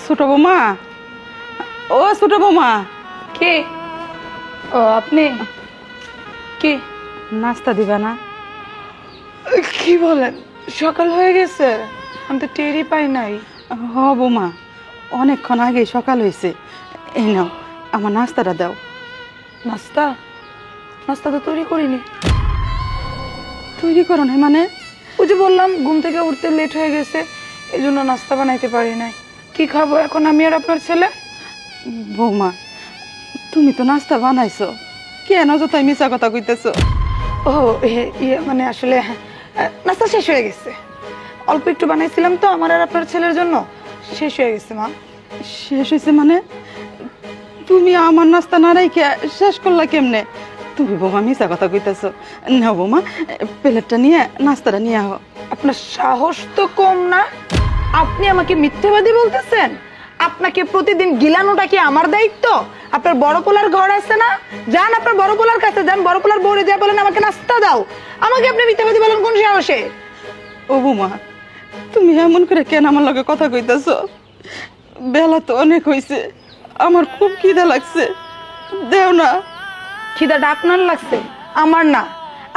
ছোট বৌমা, ও ছোট বৌমা। কে? ও আপনি? কি নাস্তা দিবা না? কি বলেন, সকাল হয়ে গেছে? আমি তো টেরই পাই নাই। হ বৌমা, অনেকক্ষণ আগে সকাল হয়েছে। এই নাও, আমার নাস্তাটা দাও। নাস্তা? নাস্তা তো তৈরি করিনি। তৈরি করো নাই মানে? ওই যে বললাম ঘুম থেকে উঠতে লেট হয়ে গেছে, এই জন্য নাস্তা বানাইতে পারি নাই। কি খাবো এখন আমি আর আপনার ছেলে? বৌমা, তুমি তো নাস্তা বানাইছো, কেন যতই মিছা কথা কইতেছো? ও ইয়ে মানে আসলে নাস্তা শেষ হয়ে গেছে। অল্প একটু বানাইছিলাম তো আমার আর আপনার ছেলের জন্য, শেষ হয়ে গেছে মা। শেষ হয়েছে মানে? তুমি আমার নাস্তা না রাইখে শেষ করলা কেমনে? তুমি বৌমা মিছা কথা কইতেছো। নাও বৌমা, প্লেটটা নিয়ে নাস্তাটা নিয়ে আহ। আপনার সাহস তো কম না, আপনি আমাকে মিথ্যেবাদী বলতেছেন? আপনাকে প্রতিদিন গিলানোটা কি আমার দায়িত্ব? আপনার বড় পোলার ঘর আছে না, যান আপনার বড় পোলার কাছে যান, বড় পোলার বউরে যা বলেন আমাকে নাস্তা দাও। আমাকে আপনি মিথ্যেবাদী বলেন কোন সাহসে? ও বৌমা, তুমি এমন করে কেন আমার লগে কথা কইতেছো? বেলা তো অনেক হয়েছে, আমার খুব খিদা লাগছে, দেও না। খিদাটা আপনার লাগছে, আমার না।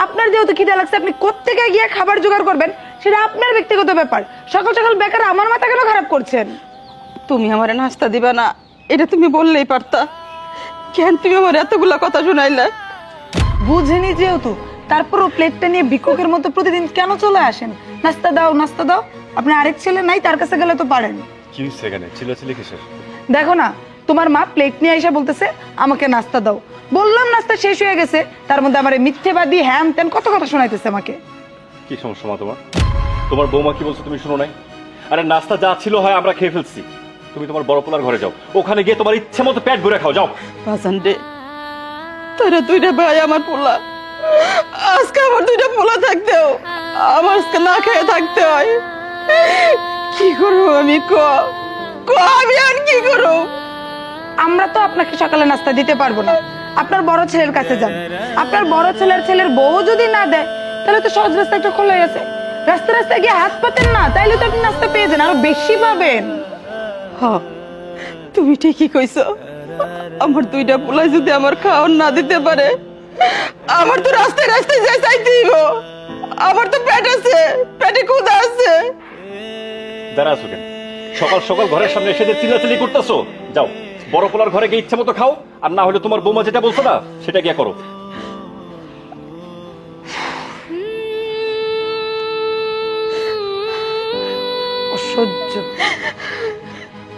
আপনার যেহেতু খিদা লাগছে, আপনি কোত্থেকে গিয়ে খাবার জোগাড় করবেন সেটা আপনার ব্যক্তিগত ব্যাপার। সকাল সকাল বেকার আমার মাথা কেন খারাপ করছেন? তুমি আমার নাস্তা দিবা না এটা তুমি বললেই পারতা, কেন তুমি আমার এতগুলা কথা শুনাইলে? বুঝেনি যেহেতু, তারপরও প্লেটটা নিয়ে ভিক্ষুকের মতো প্রতিদিন কেন চলে আসেন? নাস্তা দাও নাস্তা দাও। আপনার আরেক ছেলে নাই, তার কাছে গেলে তো পারেন। কি হচ্ছে এখানে চিল্লাচিল্লি কিসের? দেখো না, তোমার মা প্লেট নিয়ে এসে বলতেছে আমাকে নাস্তা দাও। বললাম নাস্তা শেষ হয়ে গেছে, তার মধ্যে আমার মিথ্যেবাদী হ্যান ত্যান কত কথা শোনাইতেছে আমাকে। কি সমস্যা মা তোমার? তোমার বৌমা কি বলছো তুমি শুনো নাই? আরে নাস্তা যা ছিল হয় আমরা খেয়ে ফেলছি, তুমি তোমার বড় পোলার ঘরে যাও, ওখানে গিয়ে তোমার ইচ্ছে মতো পেট ভরে খাও, যাও। বাজান রে, তোরা দুইটা ভাই আমার পোলা, আজকে আমার দুইটা পোলা থাকতেও আমার আজকে না খেয়ে থাকতে হয়। কি করবো আমি? ক আমি আর কি করবো? আমরা তো আপনাকে সকালে নাস্তা দিতে পারবো না, আপনার বড় ছেলের কাছে যান। আপনার বড় ছেলের বউ যদি না দেয়, তাহলে তো সহজ রাস্তা একটা খোলা আছে, রাস্তা রাস্তায় গিয়ে হাত পাতেন না, তাইলে তো আপনি নাস্তা পেয়ে যান, আরো বেশি পাবেন। হ, তুমি ঠিকই কইছো। আমার দুইটা পোলাই যদি আমার খাওয়ার না দিতে পারে, আমার তো রাস্তায় রাস্তায় যাই চাইতে হইব। আমার তো পেট আছে, পেটে ক্ষুধা আছে। দাঁড়া আছো কেন? সকাল সকাল ঘরের সামনে এসে যে চিল্লাচিল্লি করতেছো, যাও বড় পোলার ঘরে গিয়ে ইচ্ছে মতো খাও, আর না হলে তোমার বৌমা যেটা বলছো না সেটা গিয়ে করো। অসহ্য,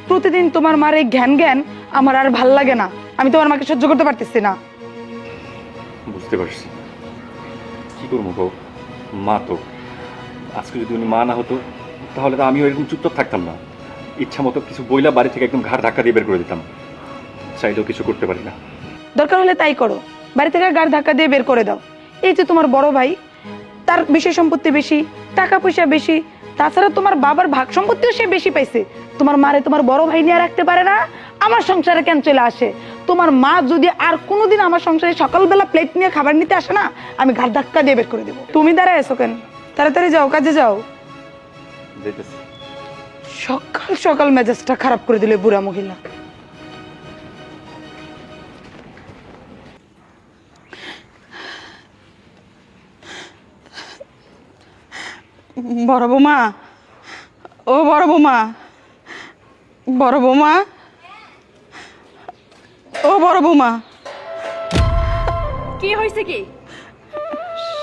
প্রতিদিন তোমার মার এই জ্ঞান জ্ঞান আমার আর ভাল লাগে না। আমি তোমার মাকে সহ্য করতে পারতেছি না। বুঝতে পারছি, কি করবো বউ, মা তো। আজকে যদি উনি মা না হতো তাহলে তো আমিও এরকম চুপচাপ থাকতাম না, ইচ্ছা মতো কিছু বইলা বাড়ি থেকে একদম ঘাড় ধাক্কা দিয়ে বের করে দিতাম, চাইলেও কিছু করতে পারি না। দরকার হলে তাই করো, বাড়ি থেকে গাড় ধাক্কা দিয়ে বের করে দাও। এই যে তোমার বড় ভাই, তার বিষয় সম্পত্তি বেশি, টাকা পয়সা বেশি, তাছাড়া তোমার বাবার ভাগ সম্পত্তিও সে বেশি পাইছে। তোমার মারে তোমার বড় ভাই নিয়ে রাখতে পারে না, আমার সংসারে কেন চলে আসে? তোমার মা যদি আর কোনোদিন আমার সংসারে সকালবেলা প্লেট নিয়ে খাবার নিতে আসে না, আমি ঘাড় ধাক্কা দিয়ে বের করে দেবো। তুমি দাঁড়ায় এসো কেন? তাড়াতাড়ি যাও, কাজে যাও। সকাল সকাল মেজাজটা খারাপ করে দিলে বুড়া মহিলা। বড় বৌমা, ও বড় বৌমা, বড় বৌমা, ও বড় বৌমা। কি হয়েছে কি?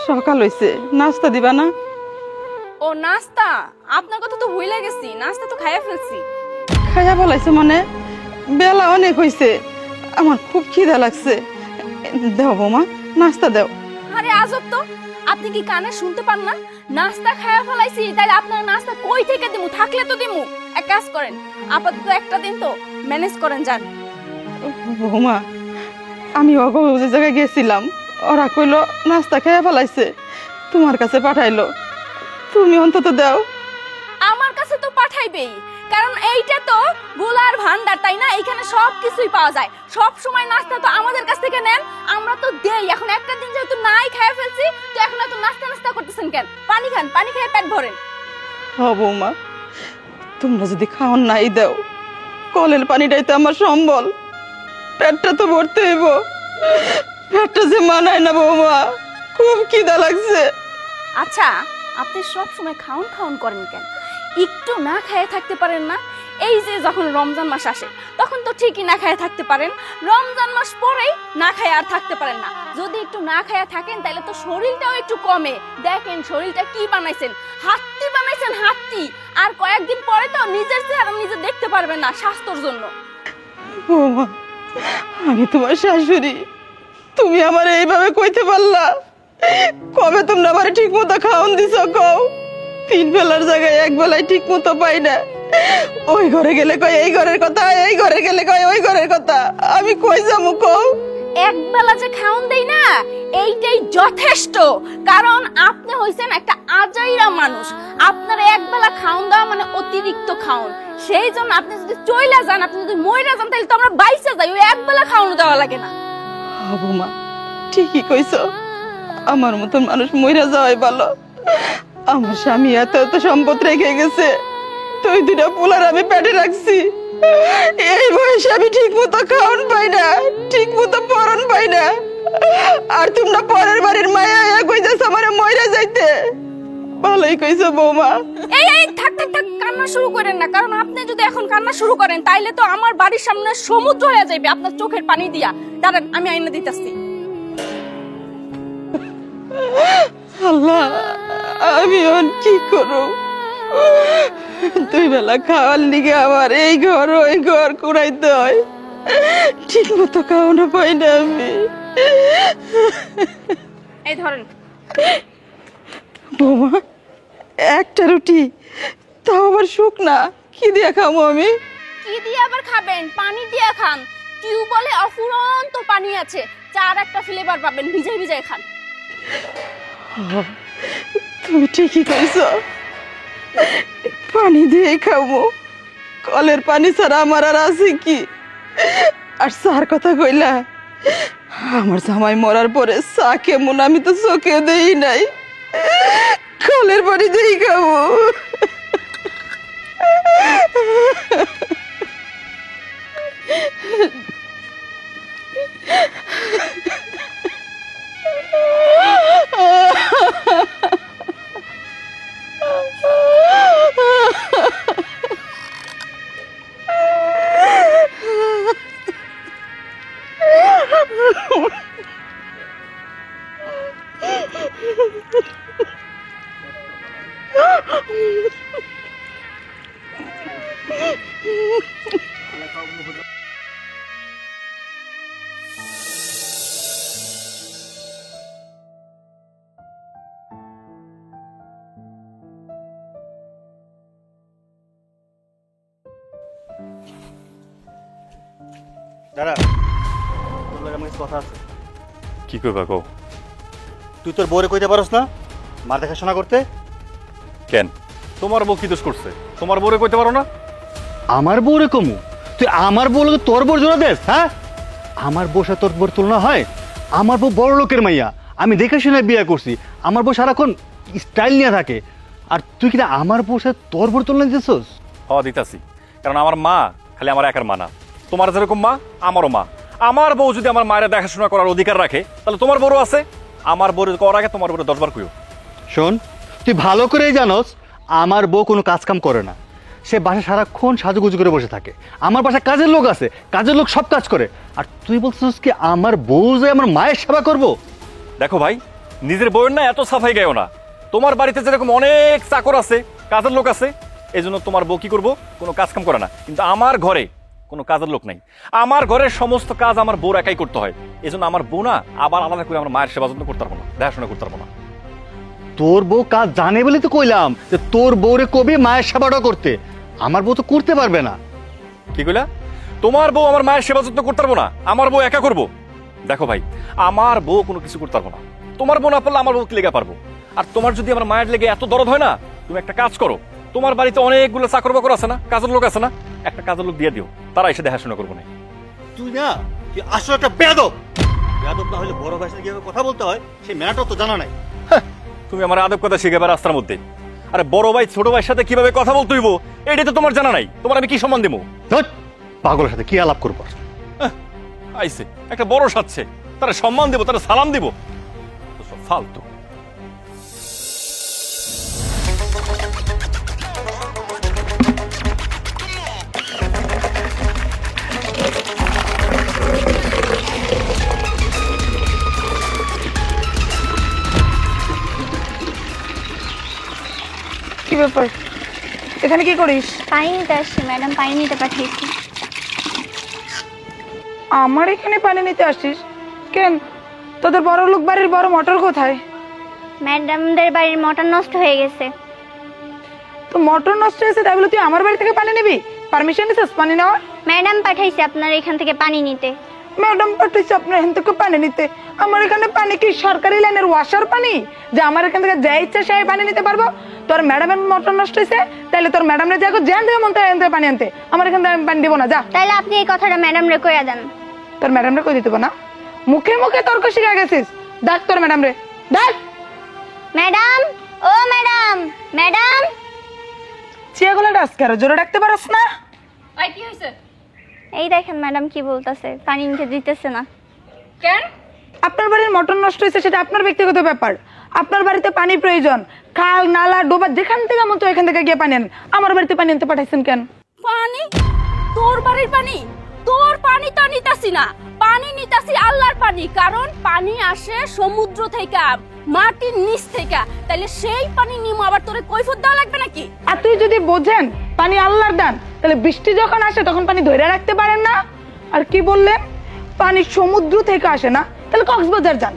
সকাল হয়েছে, নাস্তা দিবা না? ও নাস্তা, আপনার কথা তো ভুলে গেছি, নাস্তা তো খাইয়া ফেলছি। খাইয়া ফেলাইছে মানে? বেলা অনেক হয়েছে, আমার খুব খিদা লাগছে। দেও বৌমা, নাস্তা দেও। আরে আজব তো, আপনি কি কানে শুনতে পান না? নাস্তা খাইয়া ফেলাইছি, তাইলে আপনার নাস্তা কই থেকে দিমু? থাকলে তো দিমু। এক কাজ করেন, আপাতত একটা দিন তো ম্যানেজ করেন, যান। বৌমা, আমি যে জায়গায় গেছিলাম, ওরা কইলো নাস্তা খাইয়া ফেলাইছে, তোমার কাছে পাঠাইলো, তুমি অন্তত দাও। আমার কাছে তো পাঠাইবেই, কারণ এইটা তো গোলার ভান্ডার, তাই না? এখানে সব কিছুই পাওয়া যায়, সব সময় নাস্তা তো আমাদের কাছ থেকে নেন, আমরা তো দেই। এখন একটা দিন যেহেতু নাই খাইয়া ফেলছি, তো এখন এত নাস্তা নাস্তা করতেছেন কেন? পানি খান, পানি খেয়ে পেট ভরেন। হ বৌমা, তোমরা যদি খাওয়ান নাই দাও, কলের পানিটাই তো আমার সম্বল, পেটটা তো ভরতে হইব, পেটটা যে মানায় না বৌমা, খুব খিদা লাগছে। আচ্ছা, আপনি সব সময় খাউন খাউন করেন কেন? একটু না খেয়ে থাকতে পারেন না? এই যে যখন রমজান মাস আসে তখন তো ঠিকই না খেয়ে থাকতে পারেন, রমজান মাস পরেই না খেয়ে আর থাকতে পারেন না। যদি একটু না খেয়ে থাকেন তাহলে তো শরীরটাও একটু কমে। দেখেন শরীরটা কি বানাইছেন, হাত্তি বানাইছেন, হাত্তি। আর কয়েকদিন পরে তো নিজের চেহারা নিজে দেখতে পারবেন না স্বাস্থ্যের জন্য। বৌমা, আমি তোমার শাশুড়ি, তুমি আমার এইভাবে কইতে পারলা? কবে তোমরা আমার ঠিক মতো খাওয়ান দিছ কও? 3 বেলার জায়গায় 1 বেলায় ঠিক মতো পাই না। ওই ঘরে গেলে কয় এই ঘরের কথা, এই ঘরে গেলে কয় ওই ঘরের কথা, আমি কই যাবো কও? এক বেলা যে খাওন দেই না, এইটাই যথেষ্ট। কারণ আপনি হইছেন একটা আজাইরা মানুষ, আপনার এক বেলা খাওন দেওয়া মানে অতিরিক্ত খাওন। সেই জন্য আপনি যদি চইলা যান, আপনি যদি মইরা যান, তাহলে তো আমরা বাইসা যাই, ওই এক বেলা খাওয়ানো দেওয়া লাগে না। বৌমা ঠিকই কইছো, আমার মতন মানুষ মইরা যাওয়াই ভালো। আমার স্বামী এত এত সম্পদ রেখে গেছে, 2 পোলার আমি পেটে রাখছি। এই বয়সে আমি ঠিক মতো খাওয়ান পাই না, ঠিক মতো পরন পাই না, আর তোমরা পরের বাড়ির মায়া কইতেছ আমার মইরা যাইতে। ভালোই কইছো বৌমা। এই এই থাক থাক থাক, কান্না শুরু করেন না। কারণ আপনি যদি এখন কান্না শুরু করেন তাইলে তো আমার বাড়ির সামনে সমুদ্র হয়ে যাবে আপনার চোখের পানি দিয়া। দাঁড়ান, আমি আইনা দিতেছি। আল্লাহ, আমি এখন কি করব? 2 বেলা খাওয়ার লিগে আমার এই ঘর ওই ঘর কুড়াইতে হয়, ঠিক মতো খাওয়ানো পাই না আমি। এই ধরেন। বৌমা, একটা রুটি, তাও আবার শুকনা, কি দিয়ে খাবো আমি? কি দিয়ে আবার খাবেন? পানি দিয়ে খান। টিউবওয়েলে অফুরন্ত পানি আছে, চার একটা ফ্লেভার পাবেন, ভিজাই ভিজাই খান। তুমি ঠিকই কইছো, পানি দিয়ে খাবো। কলের পানি ছাড়া আমার আর আছে কি? আর চার কথা কইলা, আমার জামাই মরার পরে চা কেমন আমি তো চোখে দেই নাই, কলের পানি দিয়েই খাবো। দাঁড়া, তোর লগে আমার কথা আছে। কি কইবা কও? তুই তোর বউরে কইতে পারস না মার দেখাশোনা করতে? কেন, তোমার বউ কি দোষ করছে? তোমার বউরে কইতে পারো না? আমার বউরে কমু? তুই আমার বউ লোকে তোর বউর জন্য দেশ? হ্যাঁ, আমার বউ সাথে তোর বউর তুলনা হয়? আমার বউ বড় লোকের মাইয়া, আমি দেখে শুনে বিয়ে করছি। আমার বউ সারাক্ষণ স্টাইল নিয়ে থাকে, আর তুই কিনা আমার বউ সাথে তোর বউর তুলনা দিতেছস? দিতাছি, কারণ আমার মা খালি আমার একার মা না, তোমার যেরকম মা আমারও মা। আমার বউ যদি আমার মায়ের দেখাশোনা করার অধিকার রাখে, তাহলে তোমার বড় আছে। আমার বউর করার আগে তোমার বড় 10 বার কইও। শোন, তুই ভালো করেই জানোস আমার বউ কোনো কাজ কাম করে না, সে বাসায় সারাক্ষণ সাজুগুজু করে বসে থাকে। আমার বাসায় কাজের লোক আছে, কাজের লোক সব কাজ করে, আর তুই বলছিস কি আমার বউ যে আমার মায়ের সেবা করব? দেখো ভাই, নিজের বউয়ের না এত সাফাই গায়ও না। তোমার বাড়িতে যেরকম অনেক চাকর আছে, কাজের লোক আছে, এই জন্য তোমার বউ কি করবো, কোনো কাজ কাম করে না। কিন্তু আমার ঘরে কোনো কাজের লোক নাই, আমার ঘরের সমস্ত কাজ আমার বউর একাই করতে হয়। এই জন্য আমার বউ না আবার আলাদা করে আমার মায়ের সেবা যত্ন করতে পারবো না, দেখাশোনা করতে পারবো না। তোর বউ কাজ জানে বলে তো কইলাম যে তোর বউরে কবি মায়ের সেবাটা করতে। আমার বউ তো করতে পারবে না। কি কইলা? তোমার বউ আমার মায়ের সেবা যত্ন করতে পারবো না, আমার বউ একা করবো? দেখো ভাই, আমার বউ কোনো কিছু করতে পারবো না। তোমার বউ না পারলে আমার বউ কি লেগে পারবো? আর তোমার যদি আমার মায়ের লেগে এত দরদ হয় না, তুমি একটা কাজ করো, তোমার বাড়িতে অনেকগুলো চাকর বাকর আছে না, কাজের লোক আছে না, একটা কাজের লোক দিয়ে দিও, তারা এসে দেখাশোনা করবো না। তুই না, তুই আসলে একটা বেয়াদব। বেয়াদব না হলে বড় ভাইয়ের সাথে কিভাবে কথা বলতে হয় সেই ম্যাটার তো জানা নাই। তুমি আমার আদব কথা শিখাবে রাস্তার মধ্যে। আরে বড় ভাই ছোট ভাইয়ের সাথে কিভাবে কথা বলতে হইব এটা তো তোমার জানা নাই, তোমার আমি কি সম্মান দেবো? ধুৎ, পাগলের সাথে কি আলাপ করবো? আইছে একটা বড় সাচ্ছে, তারা সম্মান দেবো, তারা সালাম দিব, ফালতু। কি ব্যাপার, এখানে কি করিস? পানি নিতে আসছি ম্যাডাম, পানি নিতে পাঠিয়েছি। আমার এখানে পানি নিতে আসিস কেন? তোদের বড় লোক বাড়ির বড় মোটর কোথায়? ম্যাডামদের বাড়ির মোটর নষ্ট হয়ে গেছে। তো মোটর নষ্ট হয়েছে তাই বলে তুই আমার বাড়ি থেকে পানি নিবি? পারমিশন নিছিস পানি নেওয়ার? ম্যাডাম পাঠাইছে আপনার এখান থেকে পানি নিতে। ম্যাডাম পাঠাইছে আপনার এখান থেকে পানি নিতে? আমার এখানে পানি কি সরকারি লাইনের ওয়াশার পানি যে আমার এখান থেকে যা ইচ্ছা সেই পানি নিতে পারবো? তোর ম্যাডামের মোটর নষ্ট হয়েছে, তাহলে তোর ম্যাডামরে যাকে জ্যান থেকে মন থেকে পানি আনতে, আমার এখান থেকে আমি পানি দিব না, যা। তাইলে আপনি এই কথাটা ম্যাডাম রে কইয়া দেন। তোর ম্যাডামরে কই দিতে না? মুখে মুখে তর্ক শিখা গেছিস, ডাক তোর ম্যাডাম রে, ডাক। ম্যাডাম, ও ম্যাডাম, ম্যাডাম। চিয়াগুলো ডাক কেন, জোরে ডাকতে পারস না? ভাই কি হয়েছে? এই দেখেন ম্যাডাম কি বলতেছে, পানি নিতে দিতেছে না। কেন? আপনার বাড়ির মোটর নষ্ট হয়েছে, সেটা আপনার ব্যক্তিগত ব্যাপার। আপনার বাড়িতে পানি প্রয়োজন, খাল নালা ডোবা যেখান থেকে মতো এখান থেকে গিয়ে পানি আন। আমার বাড়িতে পানি আনতে পাঠাইছেন কেন? পানি? তোর বাড়ির পানি? তোর পানি তো নিতাছি না, পানি নিতাছি আল্লাহর পানি। কারণ পানি আসে সমুদ্র থেকে, মাটির নিচ থেকে, তাহলে সেই পানি নিমো আবার তোরে কৈফিয়ত দেওয়া লাগবে নাকি? আর তুই যদি বোঝেন পানি আল্লাহর দান, তাহলে বৃষ্টি যখন আসে তখন পানি ধরে রাখতে পারেন না? আর কি বললেন পানি সমুদ্র থেকে আসে না? তাহলে কক্সবাজার যান,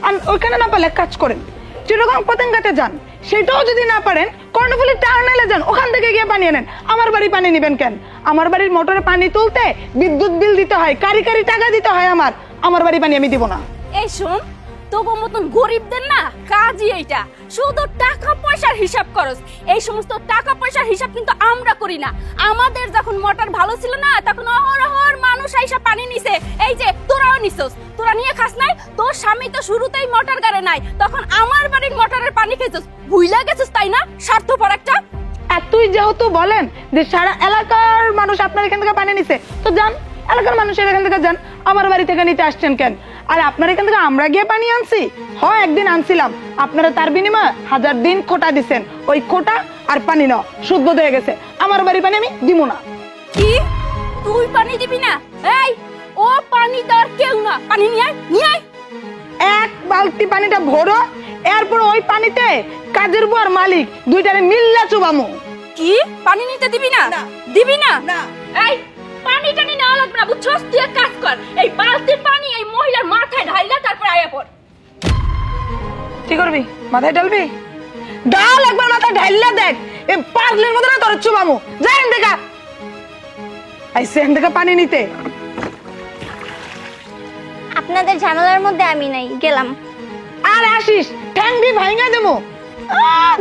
আর ওইখানে না পারলে কাজ করেন চিরগং পতেঙ্গাতে যান, সেটাও যদি না পারেন কর্ণফুলী টার্মিনালে যান, ওখান থেকে গিয়ে পানি আনেন। আমার বাড়ি পানি নেবেন কেন? আমার বাড়ির মোটরে পানি তুলতে বিদ্যুৎ বিল দিতে হয়, কারি কারি টাকা দিতে হয়। আমার বাড়ি পানি আমি দিব না। এই শোন, তোগো মতন গরিবদের না কাজই এইটা, শুধু টাকা পয়সার হিসাব করস। এই সমস্ত টাকা পয়সার হিসাব কিন্তু আমরা করি না। আমাদের যখন মোটর ভালো ছিল না, তখন অহরহর মানুষ আইসা পানি নিছে। এই যে তোরাও নিছস, তোরা নিয়ে খাস নাই? তোর স্বামী তো শুরুতেই মোটর গাড়ে নাই, তখন আমার বাড়ির মোটরের পানি খেয়েছস, ভুইলা গেছস তাই না? স্বার্থপর একটা। আর তুই যেহেতু বলেন যে সারা এলাকার মানুষ আপনার এখান থেকে পানি নিছে, তো যান এলাকার মানুষের এখান থেকে যান, আমার বাড়ি থেকে নিতে আসছেন কেন? আর আপনার এখান থেকে আমরা গিয়ে পানি আনছি? হয় একদিন আনছিলাম, আপনারা তার বিনিময়ে 1000 দিন খোটা দিচ্ছেন। ওই খোটা আর পানি নাও শুদ্ধ হয়ে গেছে। আমার বাড়ি পানি আমি দিব না। কি তুই পানি দিবি না? এই ও পানি দেওয়ার কেউ না, পানি নিয়ে আয়, নিয়ে আয়। এক বালতি পানিটা ভরো, এরপর ওই পানিতে কাজের বুয়ার মালিক দুইটারে মিল্লা চুবামু। কি পানি নিতে দিবি না? দিবি না? এই পানি টানি নেওয়া লাগবে না, বুঝছস? তুই এক কাজ কর, এই বালতির পানি এই মহিলার মাথায় ঢাইলা তারপর আয়া পড়। কি করবি? মাথায় ঢালবি? ডাল একবার মাথায় ঢাইলা দেখ, এই পাগলের মতো না তোর চুবামু। যাই দেখা আইসে দেখা পানি নিতে। আপনাদের ঝামেলার মধ্যে আমি নাই, গেলাম। আর আসিস ঠ্যাংডি ভাঙা দেবো।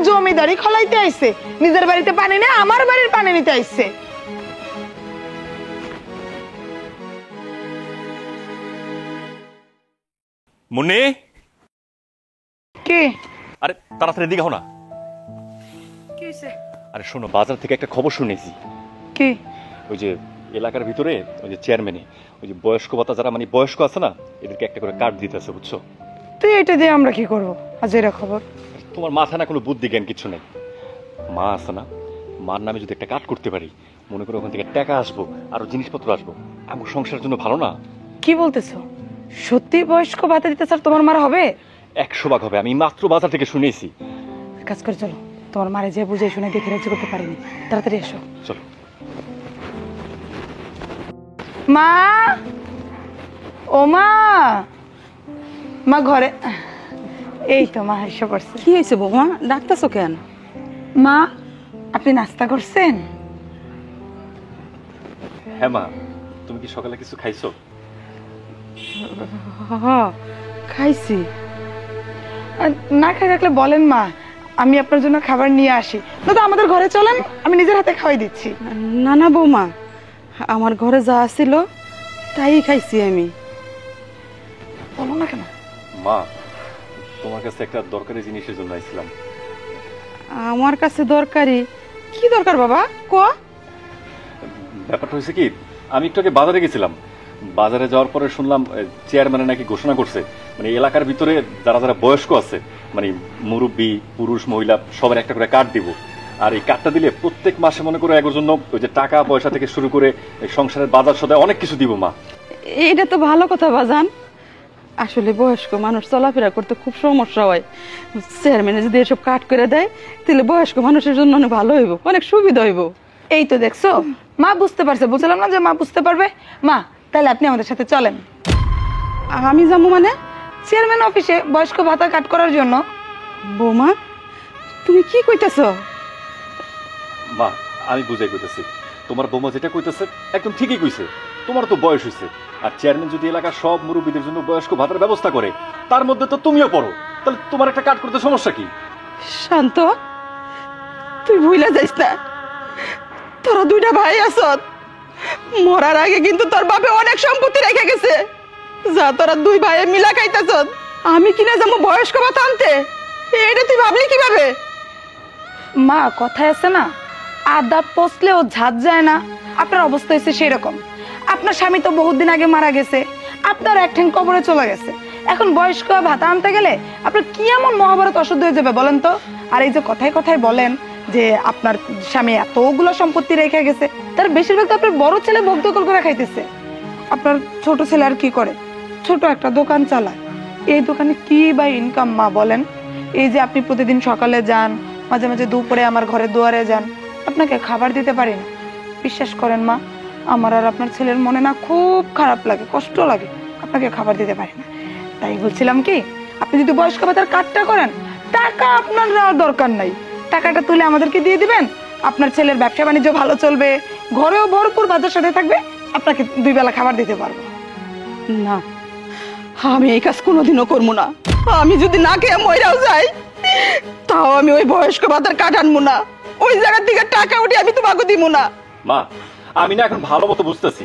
জমিদারি খলাইতে আইছে, নিজের বাড়িতে পানি নেই, আমার বাড়ির পানি নিতে আইছে। মুন্নি, কি? আরে তাড়াতাড়ি দিকে হও না। কি হইছে? আরে শোনো, বাজার থেকে একটা খবর শুনেছি। কি? ওই যে এলাকার ভিতরে ওই যে চেয়ারম্যানে ওই যে বয়স্ক ভাতা যারা মানে বয়স্ক আছে না, এদেরকে একটা করে কার্ড দিতেছে, বুঝছো? তুই এটা দিয়ে আমরা কি করবো? আজ এরা খবর। তোমার মাথায় না কোনো বুদ্ধি জ্ঞান কিছু নেই। মা আছে না, মার নামে যদি একটা কার্ড করতে পারি, মনে করো ওখান থেকে টাকা আসবো, আরো জিনিসপত্র আসবো, আমার সংসারের জন্য ভালো না? কি বলতেছো? সত্যি বয়স্ক ভাতা দিতে স্যার তোমার মার হবে? 100 ভাগ হবে, আমি মাত্র বাজার থেকে শুনেছি। কাজ করে চলো, তোমার মারে যে বুঝে শুনে দেখে রাজ্য করতে পারিনি, তাড়াতাড়ি এসো। চলো। মা, ও মা, মা ঘরে। এই তো মা এসে পড়ছে। কি হয়েছে বৌমা, ডাকতেছো কেন? মা আপনি নাস্তা করছেন? হ্যাঁ মা, তুমি কি সকালে কিছু খাইছো? খাইছি। না খাই রাখলে বলেন মা, আমি আপনার জন্য খাবার নিয়ে আসি, না তো আমাদের ঘরে চলেন, আমি নিজের হাতে খাওয়াই দিচ্ছি। না না বৌমা, আমার ঘরে যা ছিল তাই খাইছি আমি। বলো না কেন? মা, তোমার কাছে একটা দরকারি জিনিসের জন্য আইছিলাম। আমার কাছে দরকারি? কি দরকার বাবা, ক? ব্যাপারটা হয়েছে কি, আমি একটু আগে বাজারে গেছিলাম। বাজারে যাওয়ার পরে শুনলাম চেয়ারম্যানে নাকি ঘোষণা করছে মানে এলাকার ভিতরে যারা যারা বয়স্ক আছে মানে মুরব্বী পুরুষ মহিলা সবার একটা করে কার্ড দিব। আর এই কার্ডটা দিলে প্রত্যেক মাসে মনে করে এগোর জন্য ওই যে টাকা পয়সা থেকে শুরু করে এই সংসারের বাজার সদায় অনেক কিছু দিব মা। এটা তো ভালো কথা বাজান। আসলে বয়স্ক মানুষ চলাফেরা করতে খুব সমস্যা হয়, চেয়ারম্যানে যদি এসব কাট করে দেয় তাহলে বয়স্ক মানুষের জন্য অনেক ভালো হইব, অনেক সুবিধা হইব। এই তো দেখছো মা বুঝতে পারছে, বলছিলাম না যে মা বুঝতে পারবে। মা তাহলে আপনি আমাদের সাথে চলেন। আমি যাবো মানে? চেয়ারম্যান অফিসে বয়স্ক ভাতা কাট করার জন্য। বৌমা তুমি কি কইতেছ? মা আমি বুঝাই কইতেছি, তোমার বৌমা যেটা কইতেছে একদম ঠিকই কইছে। তোমার তো বয়স হয়েছে, আর চেয়ারম্যান যদি এলাকার সব মুরব্বীদের জন্য বয়স্ক ভাতার ব্যবস্থা করে তার মধ্যে তো তুমিও পড়ো, তাহলে তোমার একটা কাট করতে সমস্যা কি? শান্ত, তুই ভুলে যাইস না তোরা দুইটা ভাই আছত। মরার আগে কিন্তু তোর বাপে অনেক সম্পত্তি রেখে গেছে, যা তোরা দুই ভাই মিলা খাইতেছ। আমি কিনা যাবো বয়স্ক ভাতা আনতে? এটা তুই ভাবলি কিভাবে? মা কথায় আছে না, আদা পচলেও ঝাঁজ যায় না। আপনার অবস্থা হয়েছে সেরকম। আপনার স্বামী তো বহুত দিন আগে মারা গেছে, আপনার এক ঠ্যাং কবরে চলে গেছে। এখন বয়স্ক ভাতা আনতে গেলে আপনার কি এমন মহাভারত অশুদ্ধ হয়ে যাবে বলেন তো? আর এই যে কথায় কথায় বলেন যে আপনার স্বামী এতগুলো সম্পত্তি রেখে গেছে, তার বেশিরভাগ তো আপনার বড় ছেলে ভোগ দখল করে খাইতেছে। আপনার ছোট ছেলে আর কি করে? ছোট একটা দোকান চালায়। এই দোকানে কি বা ইনকাম মা বলেন? এই যে আপনি প্রতিদিন সকালে যান, মাঝে মাঝে দুপুরে আমার ঘরে দুয়ারে যান, আপনাকে খাবার দিতে পারি না। বিশ্বাস করেন মা, আমার আর আপনার ছেলের মনে না খুব খারাপ লাগে, কষ্ট লাগে, আপনাকে খাবার দিতে পারি না। তাই বলছিলাম কি, আপনি যদি বয়স্ক ভাতার কার্ডটা করেন, টাকা আপনার নেওয়ার দরকার নাই, টাকাটা তুলে আমাদেরকে দিয়ে দিবেন। আপনার ছেলের ব্যবসা বাণিজ্য ভালো চলবে, ঘরেও ভরপুর বাজার সাথে থাকবে, আপনাকে 2 বেলা খাবার দিতে পারবো। না, আমি এই কাজ কোনোদিনও করবো না। আমি যদি না খেয়ে মইরাও যাই তাও আমি ওই বয়স্ক ভাতার কাট আনবো না, ওই জায়গা থেকে টাকা উঠে আমি তোমাকে দিব না। মা আমি না এখন ভালো মতো বুঝতেছি,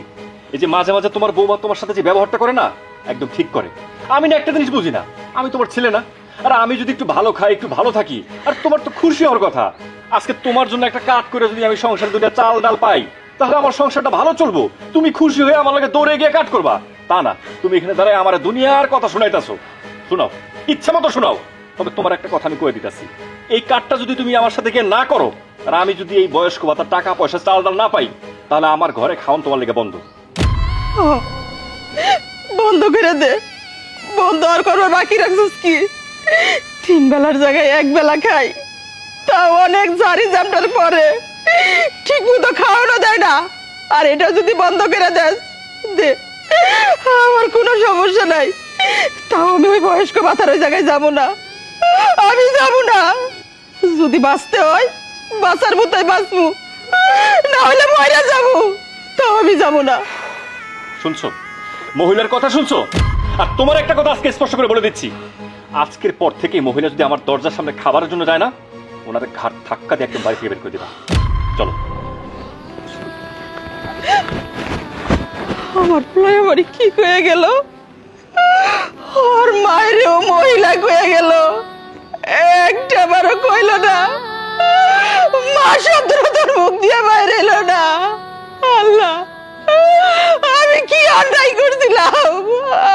এই যে মাঝে মাঝে তোমার বৌমা তোমার সাথে যে ব্যবহারটা করে না একদম ঠিক করে। আমি না একটা জিনিস বুঝি না, আমি তোমার ছেলে না? আর আমি যদি একটু ভালো খাই একটু ভালো থাকি, আর তোমার তো খুশি হওয়ার কথা। আজকে তোমার জন্য একটা কাট করে যদি আমি সংসারে 2টা চাল ডাল পাই তাহলে আমার সংসারটা ভালো চলবো। তুমি খুশি হয়ে আমার লাগে দৌড়ে গিয়ে কাট করবা, তা না তুমি এখানে দাঁড়ায় আমার দুনিয়ার কথা শোনাইতেছো। শোনাও, ইচ্ছা মতো শোনাও, তবে তোমার একটা কথা আমি কয়ে দিতেছি, এই কাটটা যদি তুমি আমার সাথে গিয়ে না করো, আর আমি যদি এই বয়স্ক ভাতার টাকা পয়সা চাল ডাল না পাই, তাহলে আমার ঘরে খাওয়ান তোমার লেগে বন্ধ। ও, বন্ধ করে দে। বন্ধ আর করবার বাকি রাখছিস কি? 3 বেলার জায়গায় 1 বেলা খাই, তাও অনেক জারি জামটার পরে ঠিক মতো খাওয়ানো দেয় না। আর এটা যদি বন্ধ করে দেস দে, আমার কোনো সমস্যা নাই, তাও আমি ওই বয়স্ক ভাতার ওই জায়গায় যাবো না। আমি যাবো না। যদি বাঁচতে হয় বাঁচার মতোই বাঁচবো, না হলে মরে যাবো, তাও আমি যাবো না। শুনছো মহিলার কথা শুনছো? আর তোমার একটা কথা আজকে স্পষ্ট করে বলে দিচ্ছি, আজকের পর থেকে মহিলা যদি আমার দরজার সামনে খাবারের জন্য যায় না, ওনাদের ঘাট ধাক্কা দিয়ে একদম বাড়ি থেকে বের করে দিবা। চলো। আমার প্রায় বাড়ি কি হয়ে গেল, ওর মায়েরও মহিলা কয়ে গেল, একটা বারো কইল না, মা শব্দ তোর মুখ দিয়ে বাইরে এলো না। আল্লাহ, আমি কি অন্যায় করছিলাম,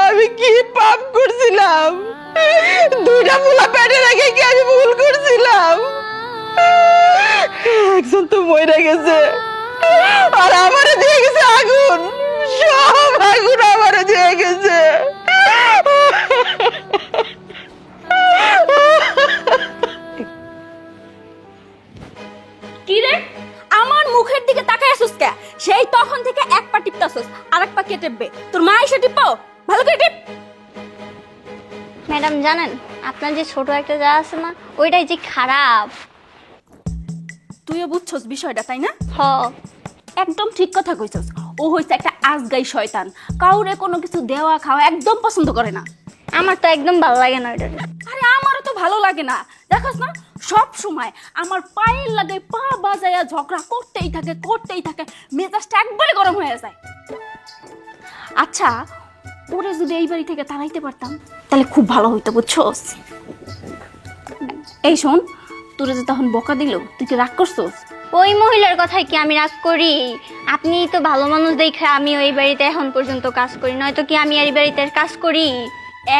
আমি কি পাপ করছিলাম? 2টা পোলা পেটে রেখে কি আমি ভুল করছিলাম? একজন তো মরে গেছে, আর আমারে দিয়ে গেছে আগুন, সব আগুন আমারে দিয়ে গেছে। কি রে, আমার মুখের দিকে তাকায় আসুস কে? সেই তখন থেকে এক পা টিপতাছস, আরেক পা কে টিপবে? তোর মা এসে টিপো, ভালো করে টিপ। ম্যাডাম জানেন, আপনার যে ছোট একটা যা আছে না, ওইটাই যে খারাপ। তুইও বুঝছস বিষয়টা, তাই না? হ, একদম ঠিক কথা কইছস। ও হইছে একটা আজগাই শয়তান, কাউরে কোনো কিছু দেওয়া খাওয়া একদম পছন্দ করে না। আমার তো একদম ভালো লাগে না ওইটা। আরে আমারও তো ভালো লাগে না, দেখোস না সব সময় আমার পায়ের লাগে পা বাজায়া ঝগড়া করতেই থাকে, মেজাজটা একবারে গরম হয়ে যায়। আচ্ছা, ওরে যদি এই বাড়ি থেকে তাড়াইতে পারতাম তাহলে খুব ভালো হইতো, বুঝছস? এই শোন, তোরে যে তখন বকা দিল, তুই কি রাগ করছস? ওই মহিলার কথায় কি আমি রাগ করি? আপনি তো ভালো মানুষ দেখে আমি ওই বাড়িতে এখন পর্যন্ত কাজ করি, নয়তো কি আমি আর এই বাড়িতে কাজ করি?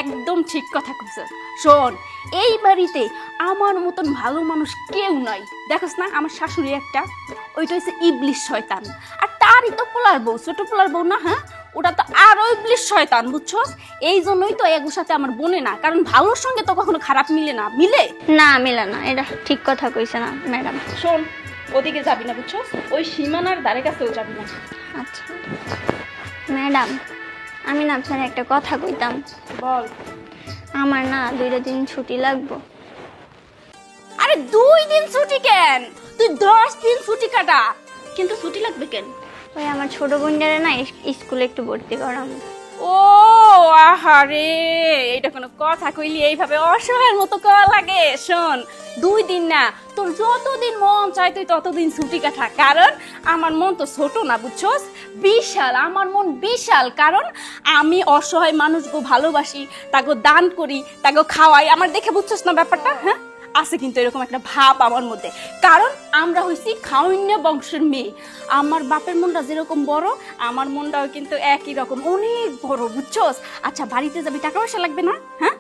একদম ঠিক কথা কইছ। শোন, এই বাড়িতে আমার মতন ভালো মানুষ কেউ নাই। দেখোস না আমার শাশুড়ি একটা, ওইটা হচ্ছে ইবলিশ শয়তান। আর তারই তো পোলার বউ, ছোট পোলার বউ না, হ্যাঁ ওটা তো আরো ইবলিশ শয়তান, বুঝছস? এই জন্যই তো এগুর সাথে আমার বনে না, কারণ ভালোর সঙ্গে তো কখনো খারাপ মিলে না। মিলে না, মেলা না, এটা ঠিক কথা কইছে না ম্যাডাম। শোন, ওদিকে যাবি না, বুঝছস? ওই সীমানার ধারে কাছেও যাবি না। আচ্ছা ম্যাডাম, আমি না আপনার একটা কথা কইতাম। বল। আমার না 2 দিন ছুটি লাগবে। আরে 2 দিন ছুটি কেন? তুই 10 দিন ছুটি কাটা। কিন্তু ছুটি লাগবে কেন? ওই আমার ছোট বোনটারে না স্কুলে একটু ভর্তি করাম। ও আহারে, এটা কোনো কথা কইলি? এইভাবে অসহায়ের মতো করা লাগে? শোন, 2 দিন না, তোর যতদিন মন চাই তুই ততদিন ছুটি কাটা। কারণ আমার মন তো ছোট না, বুঝছস? বিশাল, আমার মন বিশাল। কারণ আমি অসহায় মানুষকে ভালোবাসি, তাকে দান করি, তাকে খাওয়াই। আমার দেখে বুঝছস না ব্যাপারটা? হ্যাঁ, আছে কিন্তু এরকম একটা ভাব আমার মধ্যে। কারণ আমরা হইছি খাওয়ান্য বংশের মেয়ে। আমার বাপের মনটা যেরকম বড়, আমার মনটাও কিন্তু একই রকম, অনেক বড়, বুঝছস? আচ্ছা, বাড়িতে যাবি, টাকা পয়সা লাগবে না? হ্যাঁ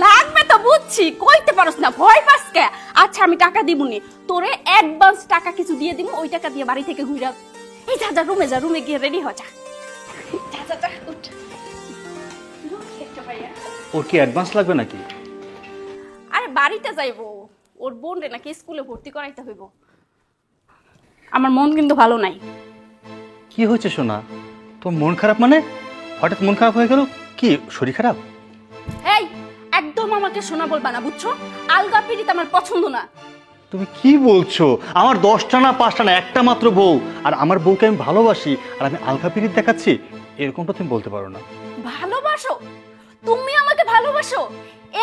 লাগবে তো, বুঝছি, কইতে পারস না, ভয় পাস কে? আচ্ছা, আমি টাকা দিবনি, তোরে অ্যাডভান্স টাকা কিছু দিয়ে দিব, ওই টাকা দিয়ে বাড়ি থেকে ঘুরে এই যা, রুমে যা, রুমে গিয়ে রেডি হ, যা যা যা যা, উঠ। ওর কি অ্যাডভান্স লাগবে নাকি? আরে বাড়িতে যাইবো, ওর বোন রে নাকি স্কুলে ভর্তি করাইতে হইব। আমার মন কিন্তু ভালো নাই। কি হয়েছে সোনা? তোর মন খারাপ মানে? হঠাৎ মন খারাপ হয়ে গেল? কি শরীর খারাপ? এই, একদম আমাকে শোনা বলবা না, বুঝছো? আলগা পিড়িত আমার পছন্দ না। তুমি কি বলছো? আমার 10টা না 5টা না, একটা মাত্র বউ, আর আমার বউকে আমি ভালোবাসি, আর আমি আলগা পিরিত দেখাচ্ছি? এরকমটা তুমি বলতে পারো না। ভালোবাসো? তুমি আমাকে ভালোবাসো?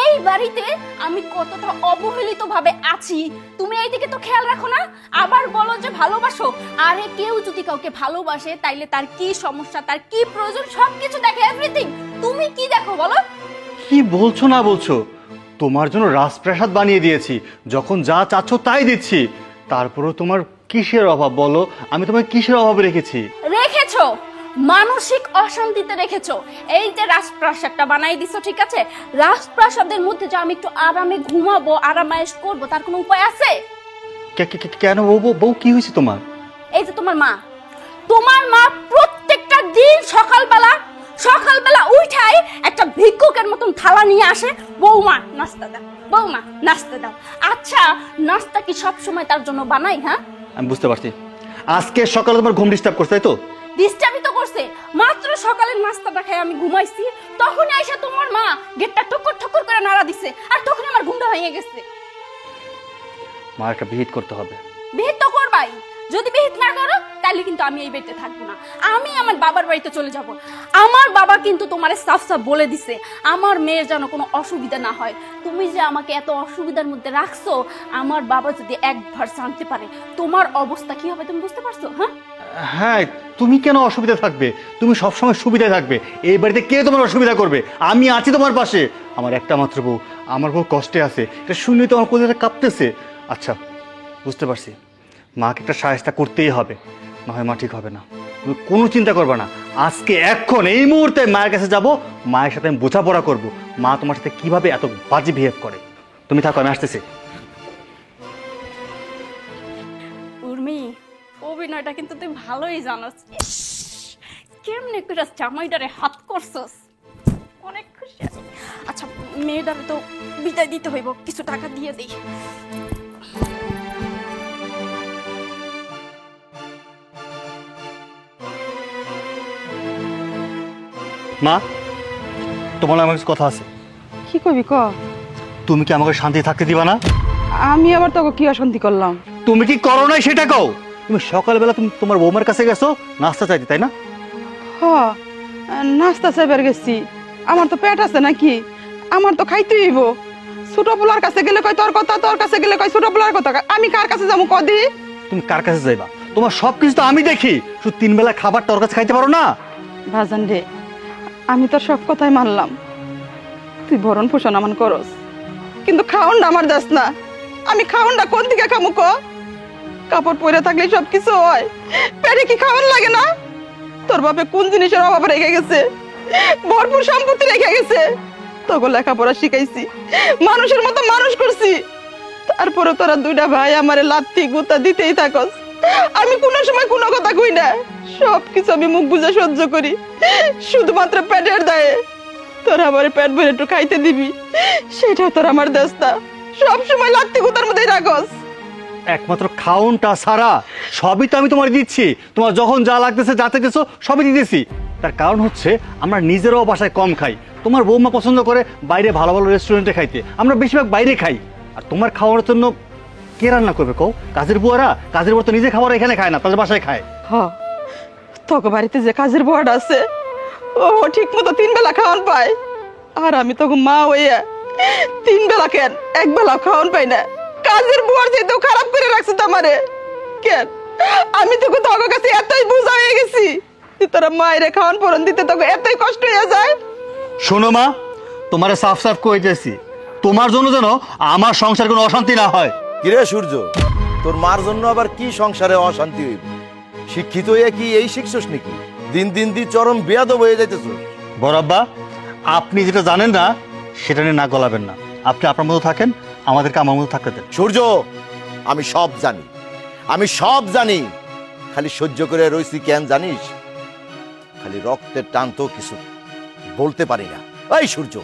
এই বাড়িতে আমি কতটা অবহেলিত ভাবে আছি, তুমি এইদিকে তো খেয়াল রাখো না? আবার বলো যে ভালোবাসো। আরে কেউ যদি কাউকে ভালোবাসে, তাইলে তার কি সমস্যা, তার কি প্রয়োজন, সবকিছু দেখে, এভরিথিং। তুমি কি দেখো বলো? কি বলছো না বলছো? তোমার জন্য রাজপ্রাসাদ বানিয়ে দিয়েছি, যখন যা চাচ্ছ তাই দিচ্ছি, তারপরেও তোমার কিসের অভাব বলো? আমি তোমায় কিসের অভাবে রেখেছি? রেখেছো মানসিক অশান্তিতে রেখেছো। এই যে রাজপ্রাসাদটা বানাই দিছো, ঠিক আছে, রাজপ্রাসাদের মধ্যে যে আমি একটু আরামে ঘুমাবো, আরামায়েশ করবো, তার কোনো উপায় আছে? কেন বউ কি হয়েছে তোমার? এই যে তোমার মা প্রত্যেকটা দিন সকালবেলা উঠাই একটা ভিক্ষুকের মতন থালা নিয়ে আসে, বৌমা নাস্তা দাও, বৌমা নাস্তা দাও। আচ্ছা, নাস্তা কি সব সময় তার জন্য বানাই? হ্যাঁ, আমি বুঝতে পারছি, আজকে সকালে তোমার ঘুম ডিস্টার্ব করছে, তাই তো? ডিস্টার্বই তো করছে। মাত্র সকালের নাস্তাটা খেয়ে আমি ঘুমাইছি, তখনই আইসা তোমার মা গেটটা ঠক্কর ঠক্কর করে নাড়া দিছে, আর তখনই আমার ঘুমটা ভেঙে গেছে। মা একটা বিহিত করতে হবে। বিহিত তো করবাই, যদি বিহিত না করো তাহলে কিন্তু আমি এই বাড়িতে থাকবো না, আমি আমার বাবার বাড়িতে চলে যাব। আমার বাবা কিন্তু তোমারে সাফ সাফ বলে দিছে, আমার মেয়ের যেন কোনো অসুবিধা না হয়। তুমি যে আমাকে এত অসুবিধার মধ্যে রাখছো, আমার বাবা যদি একবার জানতে পারে তোমার অবস্থা কি হবে, তুমি বুঝতে পারছো? হ্যাঁ হ্যাঁ, তুমি কেন অসুবিধা থাকবে? তুমি সবসময় সুবিধায় থাকবে। এই বাড়িতে কে তোমার অসুবিধা করবে? আমি আছি তোমার পাশে। আমার একটা মাত্র বউ, আমার বউ কষ্টে আছে, এটা শুনলেই তো আমার কোথায় কাঁপতেছে। আচ্ছা, বুঝতে পারছি, মাকে একটা সাহায্য করতেই হবে, না হয় মা ঠিক হবে না। তুমি কোনো চিন্তা করবে না, আজকে এখন এই মুহূর্তে মায়ের কাছে যাব, মায়ের সাথে আমি বোঝাপড়া করব, মা তোমার সাথে কিভাবে এত বাজে বিহেভ করে। তুমি থাকো, আমি আসতেছি। উর্মি, অভিনয়টা কিন্তু তুই ভালোই জানোস। কেমনে করে জামাইটারে হাত করছস, অনেক খুশি আমি। আচ্ছা, মেয়েটারে তো বিদায় দিতে হইব, কিছু টাকা দিয়ে দিই। মা, তোমার আমার কাছে কথা আছে। কি কবি ক? তুমি কি আমাকে শান্তি থাকতে দিবা না? আমি আবার তোকে কি অশান্তি করলাম? তুমি কি করো নাই সেটা কও। তুমি সকালবেলা তুমি তোমার বৌমার কাছে গেছো নাস্তা চাইতে, তাই না? হ, নাস্তা চাইবার গেছি। আমার তো পেট আছে নাকি, আমার তো খাইতে হইব। ছোট পোলার কাছে গেলে কয় তোর কথা, তোর কাছে গেলে কয় ছোট পোলার কথা। আমি কার কাছে যাবো কদি? তুমি কার কাছে যাইবা? তোমার সবকিছু তো আমি দেখি, শুধু 3 বেলা খাবার তোর কাছে খাইতে পারো না? ভাজান রে, আমি তোর সব কথাই মানলাম, তুই ভরণ পোষণ আমান করস, কিন্তু খাওনটা আমার দাস না। আমি খাওনটা কোন দিকে খামু ক? কাপড় পরে থাকলে সব কিছু হয়, পেটে কি খাওয়ার লাগে না? তোর বাপে কোন জিনিসের অভাব রেখে গেছে? ভরপুর সম্পত্তি রেখে গেছে। তোকে লেখাপড়া শিখাইছি, মানুষের মতো মানুষ করছি, তারপরে তোরা দুইটা ভাই আমারে লাত্তি গুতা দিতেই থাকস। আমি কোনো সময় কোনো কথা কই না, সবকিছু আমি মুখ বুঝে সহ্য করি, শুধুমাত্র পেটের দায়ে। তোরা আমার পেট ভরে একটু খাইতে দিবি, সেটা তোর আমার দেশটা সব সময় লাত্তি গুতার মধ্যেই রাখস। একমাত্র খাউনটা ছাড়া সবই তো আমি তোমার দিচ্ছি। তোমার যখন যা লাগতেছে যা চাইতেছো সবই দিতেছি। তার কারণ হচ্ছে আমরা নিজেরাও বাসায় কম খাই। তোমার বৌমা পছন্দ করে বাইরে ভালো ভালো রেস্টুরেন্টে খাইতে, আমরা বেশিরভাগ বাইরে খাই। আর তোমার খাওয়ার জন্য কে রান্না করবে কও? কাজের বুয়ারা? কাজের বুয়া তো নিজে খাবার এখানে খায় না, তাদের বাসায় খায়। হ্যাঁ, তোকে বাড়িতে যে কাজের বড় আছে ও ঠিক মতো 3 বেলা খাওয়ান পায়, আর আমি তোকে মা হইয়া 3 বেলা কেন 1 বেলা খাওয়ান পাই না। কাজের বুয়ার যেতেও খারাপ করে রাখছে তোমারে কেন? আমি তোকে তোকে কাছে এতই বোঝা হয়ে গেছি যে তোরা মায়ের খাওয়ান পরন দিতে তোকে এতই কষ্ট হয়ে যায়। শোনো মা, তোমারে সাফ সাফ কইতেছি, তোমার জন্য যেন আমার সংসার কোনো অশান্তি না হয়। কিরে সূর্য, তোর মার জন্য আবার কি সংসারে অশান্তি হইব? শিক্ষিত হয়ে কি এই শিখছস নাকি? দিন দিন দি চরম বেয়াদব হয়ে যাইতেছ। বড়াব্বা, আপনি যেটা জানেন না সেটা নিয়ে না গলাবেন না। আপনি আপনার মতো থাকেন, আমাদেরকে আমার মতো থাকতে দেন। সূর্য, আমি সব জানি, আমি সব জানি, খালি সহ্য করে রইছি কেন জানিস? খালি রক্তের টান তো কিছু বলতে পারি না। এই সূর্য,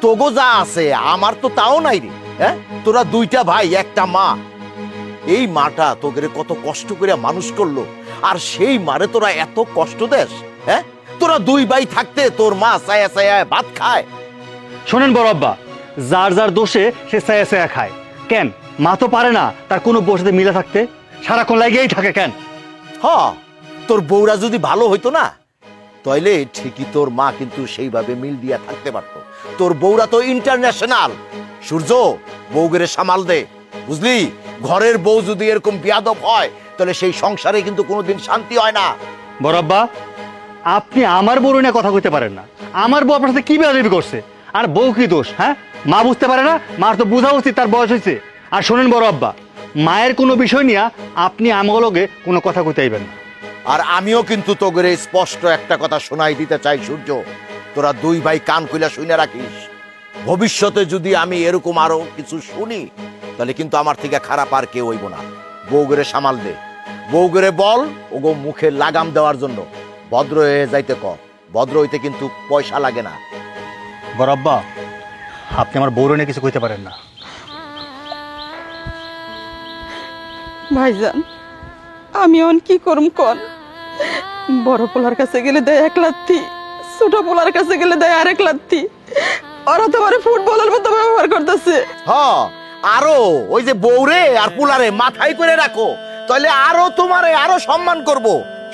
তোগো যা আছে আমার তো তাও নাই রে। হ্যাঁ, তোরা 2টা ভাই 1টা মা। এই মাটা তোদের কত কষ্ট করে মানুষ করলো, আর সেই মারে তোরা এত কষ্ট দেস? হ্যাঁ, তোরা 2 ভাই থাকতে তোর মা ছায়া ছায়া ভাত খায়। শোনেন বড়াব্বা, যার যার দোষে সে ছায়া ছায়া খায়। কেন মা তো পারে না তার কোনো বউর সাথে মিলে থাকতে? সারাক্ষণ লাগিয়েই থাকে কেন? হ্যাঁ, তোর বউরা যদি ভালো হইতো না তাইলে ঠিকই তোর মা কিন্তু সেইভাবে মিল দিয়া থাকতে পারতো। তোর বউরা তো ইন্টারন্যাশনাল। সূর্য, বউগেরে সামাল দে, বুঝলি? ঘরের বউ যদি এরকম বিয়াদব হয় তাহলে সেই সংসারে কিন্তু কোনোদিন শান্তি হয় না। বড়াব্বা, আপনি আমার বউ নিয়ে কথা কইতে পারেন না। আমার বউ আপনার সাথে কি বেয়াদবি করছে? আর বউ কি দোষ? হ্যাঁ, মা বুঝতে পারে না? মার তো বোঝা উচিত, তার বয়স হয়েছে। আর শোনেন বড়াব্বা, মায়ের কোনো বিষয় নিয়ে আপনি আমগলকে কোনো কথা কইতে আইবেন না। আর আমিও কিন্তু তোগরে স্পষ্ট একটা কথা শোনাই দিতে চাই সূর্য, তোরা 2 ভাই কান কইলা শুনে রাখিস। ভবিষ্যতে যদি আমি এরকম আরো কিছু শুনি তাহলে কিন্তু আমার থেকে খারাপ আর কেউ হইব না। বউগরে সামাল দে, বউগরে বল ওগো মুখে লাগাম দেওয়ার জন্য ভদ্র হয়ে যাইতে ক। ভদ্র হইতে কিন্তু পয়সা লাগে না। বড়াব্বা, আপনি আমার বউর নিয়ে কিছু কইতে পারেন না। ভাইজান, আমি অন কি করম কন? বড় পোলার কাছে গেলে দেয় 1 লাত্তি, ছোট পোলার কাছে গেলে দেয় 1 লাত্তি। ওরা তোমার ফুটবলের মতো ব্যবহার করতেছে। হ্যাঁ, আরো ওই যে বউরে আর পুলারে মাথায় করে রাখো, তাহলে আরো তোমারে আরো সম্মান করব।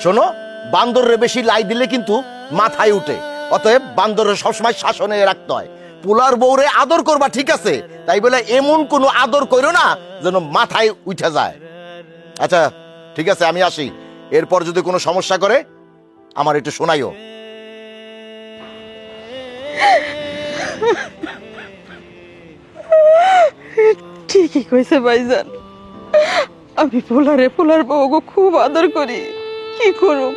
শোনো, বান্দররে বেশি লাই দিলে কিন্তু মাথায় উঠে, অতএব বান্দররে সবসময় শাসনে রাখতে হয়। পুলার বউরে আদর করবা ঠিক আছে, তাই বলে এমন কোনো আদর করো না যেন মাথায় উঠে যায়। আচ্ছা ঠিক আছে, আমি আসি। এরপর যদি কোনো সমস্যা করে আমার একটু শোনাইও। ঠিকই কইছে ভাইজান, আমি পোলার বউকে খুব আদর করি। কি করুম,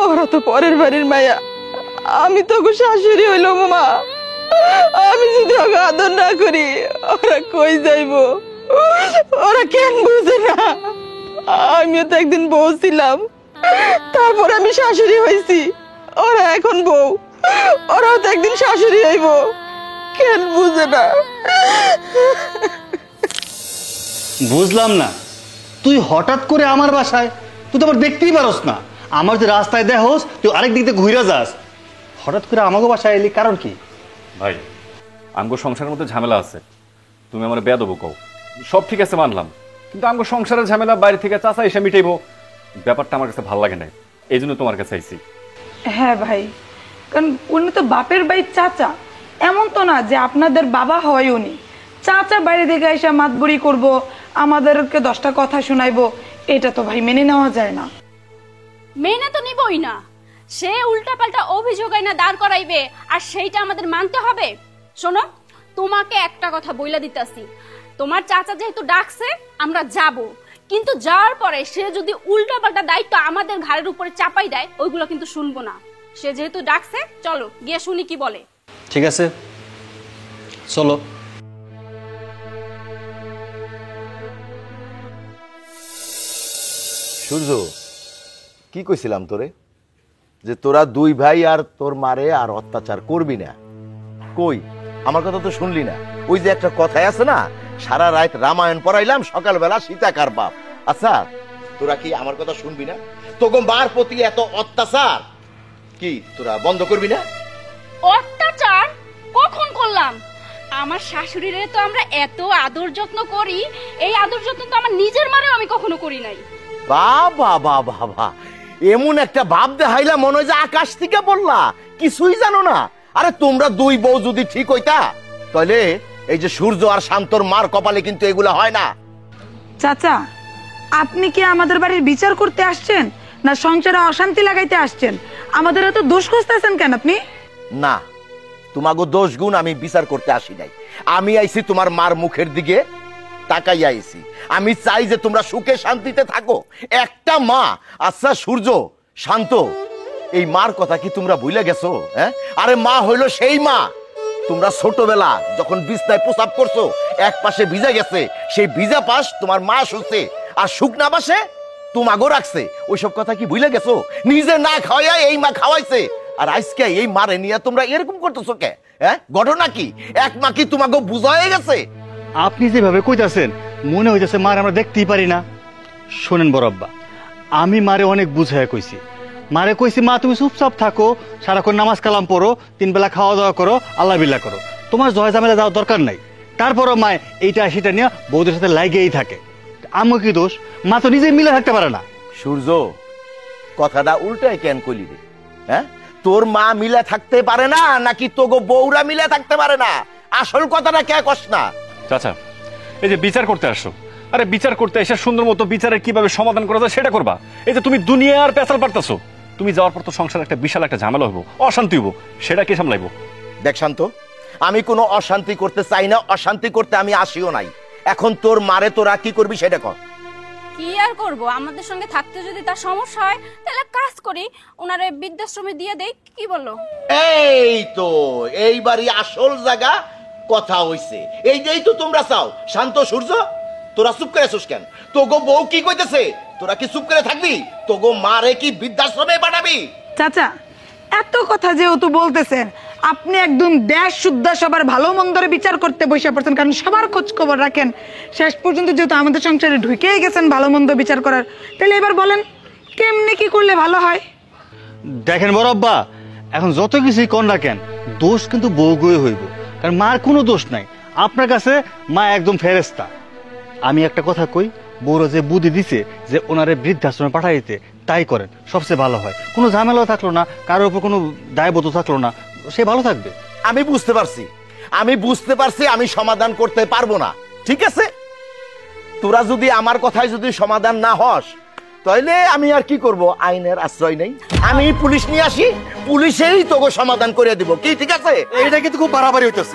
ওরা তো পরের বাড়ির মায়া, আমি তো শাশুড়ি হইল মা। আমি যদি ওকে আদর না করি ওরা কই যাইব? ওরা কেন বুঝে না? আমিও তো একদিন বউ ছিলাম, তারপর আমি শাশুড়ি হয়েছি। ওরা এখন বউ, ওরাও তো একদিন শাশুড়ি হইব, কেন বুঝে না? বুঝলাম না, তুই হঠাৎ করে আমার বাসায়, তুই তো আবার দেখতেই পারস না। আমার যে রাস্তায় দেহস তুই আরেক দিক দিয়ে ঘুরে যাস, হঠাৎ করে আমাকে বাসায় এলি কারণ কি? ভাই, আমগো সংসারের মধ্যে ঝামেলা আছে, তুমি আমার বেয়াদব কও, সব ঠিক আছে মানলাম, কিন্তু আমগো সংসারের ঝামেলা বাইরে থেকে চাচা এসে মিটাইবো, ব্যাপারটা আমার কাছে ভালো লাগে না। এই জন্য তোমার কাছে আইছি। হ্যাঁ ভাই, কারণ উনি তো বাপের ভাই চাচা, এমন তো না যে আপনাদের বাবা হয় উনি। চাচা বাইরে থেকে এসে মাতবরি করব, আমাদেরকে 10টা কথা শোনাইবো, এটা তো ভাই মেনে নেওয়া যায় না। মেনে তো নিবই না, সে উল্টাপাল্টা অভিযোগ না দাঁড় করাইবে, আর সেইটা আমাদের মানতে হবে। শোনো, তোমাকে একটা কথা বইলা দিতেছি, তোমার চাচা যেহেতু ডাকছে আমরা যাব, কিন্তু যাওয়ার পরে সে যদি উল্টাপাল্টা দায়িত্ব আমাদের ঘাড়ের উপরে চাপাই দেয়, ওইগুলো কিন্তু শুনবো না। সে যেহেতু ডাকছে, চলো গিয়ে শুনি কি বলে। ঠিক আছে, চলো। সূর্য, কি কইছিলাম তোরে যে তোরা দুই ভাই আর তোর মারে আর অত্যাচার করবি না? কই, আমার কথা তো শুনলি না। ওই যে একটা কথাই আছে না, সারা রাত রামায়ণ পড়াইলাম, সকালবেলা সীতা কার বাপ। আচ্ছা, তোরা কি আমার কথা শুনবি না? তোকে মার প্রতি এত অত্যাচার কি তোরা বন্ধ করবি না? অত্যাচার কখন করলাম? আমার শাশুড়িরে তো আমরা এত আদর যত্ন করি, এই আদর যত্ন তো আমার নিজের মারেও আমি কখনো করি নাই। বাবা বাবা বাবা, এমন একটা ভাব দেখাইলা মনে হয় যে আকাশ থেকে বললা, কিছুই জানো না। আরে তোমরা দুই বউ যদি ঠিক হইতা, তাহলে এই যে সূর্য আর শান্তর মার কপালে কিন্তু এগুলা হয় না। চাচা, আপনি কি আমাদের বাড়ির বিচার করতে আসছেন, না সংসারে অশান্তি লাগাইতে আসছেন? আমাদের এত দোষ খুঁজতেছেন কেন আপনি? না, তোমাকে দোষ গুণ আমি বিচার করতে আসি নাই। আমি আইছি তোমার মার মুখের দিকে তাকাই আইছি। আমি চাই যে তোমরা সুখে শান্তিতে থাকো, একটা মা। আচ্ছা সূর্য, শান্ত, এই মার কথা কি তোমরা ভুলে গেছো? হ্যাঁ, আরে মা হইলো সেই মা। তোমরা ছোটবেলা যখন বিছনায় প্রসাব করছো, এক পাশে ভিজা গেছে, সেই ভিজা পাশ তোমার মা শুচ্ছে, আর শুকনা পাশে তোমাগো রাখছে। ওইসব কথা কি ভুলে গেছো? নিজে না খাওয়াইয়া এই মা খাওয়াইছে, আর আজকে এই মারে নিয়ে তোমরা এরকম করতেছো কে? হ্যাঁ, ঘটনা কি? এক মা কি তোমাকে বুঝা হয়ে গেছে? আপনি যেভাবে কইতাছেন মনে হইতেছে মার আমরা দেখতেই পারি না। শোনেন বড় আব্বা, আমি মারে অনেক বুঝাইয়া কইছি। মারে কইছি, মা তুমি চুপচাপ থাকো, সারাক্ষণ নামাজ কালাম পড়ো, 3 বেলা খাওয়া দাওয়া করো, আল্লাহ বিল্লাহ করো, তোমার জয় ঝামেলা যাওয়ার দরকার নাই। তারপরও মা এইটা সেটা নিয়ে বউদের সাথে লাগেই থাকে। আমার কি দোষ? মা তো নিজে মিলে থাকতে পারে না। সূর্য, কথাটা উল্টাই কেন কইলি রে? হ্যাঁ, তোর মা মিলে থাকতে পারে না নাকি তোগো বউরা মিলে থাকতে পারে না? আসল কথাটা কে কস না? চাচা, এই যে বিচার করতে আসছো, আরে বিচার করতে এসে সুন্দর মতো বিচারের কিভাবে সমাধান করা যায় সেটা করবা। এই যে তুমি দুনিয়ার পেছাল পারতাছো, তুমি যাওয়ার পর তো সংসার একটা বিশাল একটা ঝামেলা হইব, অশান্তি হইব, সেটা কে সামলাইবো? দেখ শান্ত, আমি কোনো অশান্তি করতে চাই না, অশান্তি করতে আমি আসিও নাই। এখন তোর মারে তোরা কি করবি সেটা কর। কি আর করব, আমাদের সঙ্গে থাকতে যদি তার সমস্যা হয় তাহলে কাজ করি, ওনারে বৃদ্ধাশ্রমে দিয়ে দেই। কি বললো? এই তো এইবারই আসল জায়গা কথা হইছে। এইটাই তো তোমরা চাও। শান্ত, সূর্য, তোরা চুপ করে আছিস কেন? তোগো বউ কি কইতেছে, তোরা কি চুপ করে থাকবি? তোগো মারে কি বৃদ্ধাশ্রমে পাঠাবি? চাচা, এত কথা যেহেতু বলতেছেন, আপনি একদম দেশ শুদ্ধ সবার ভালো মন্দরে বিচার করতে বসে পড়ছেন, কারণ সবার খোঁজ খবর রাখেন। শেষ পর্যন্ত যেহেতু আমাদের সংসারে ঢুকেই গেছেন ভালো মন্দ বিচার করার, তাহলে এবার বলেন কেমনি কি করলে ভালো হয়? দেখেন বড় আব্বা, এখন যত কিছুই কর না কেন, দোষ কিন্তু বউগই হইব, কারণ মার কোনো দোষ নাই। আপনার কাছে মা একদম ফেরেস্তা। আমি একটা কথা কই, বউরা যে বুদ্ধি দিছে যে ওনারে বৃদ্ধাশ্রমে পাঠাইতে, তাই করেন, সবচেয়ে ভালো হয়। কোনো ঝামেলাও থাকলো না, কারোর উপর কোনো দায়বদ্ধ থাকলো না, সে ভালো থাকবে। আমি বুঝতে পারছি, আমি সমাধান করতে পারবো না। ঠিক আছে, তোরা যদি আমার কথায় যদি সমাধান না হস, তাহলে আমি আর কি করব? আইনের আশ্রয় নেই, আমি পুলিশ নিয়ে আসি, পুলিশেই তোকে সমাধান করে দিব। কি ঠিক আছে? এইটা কিন্তু খুব বাড়াবাড়ি হইতেছে।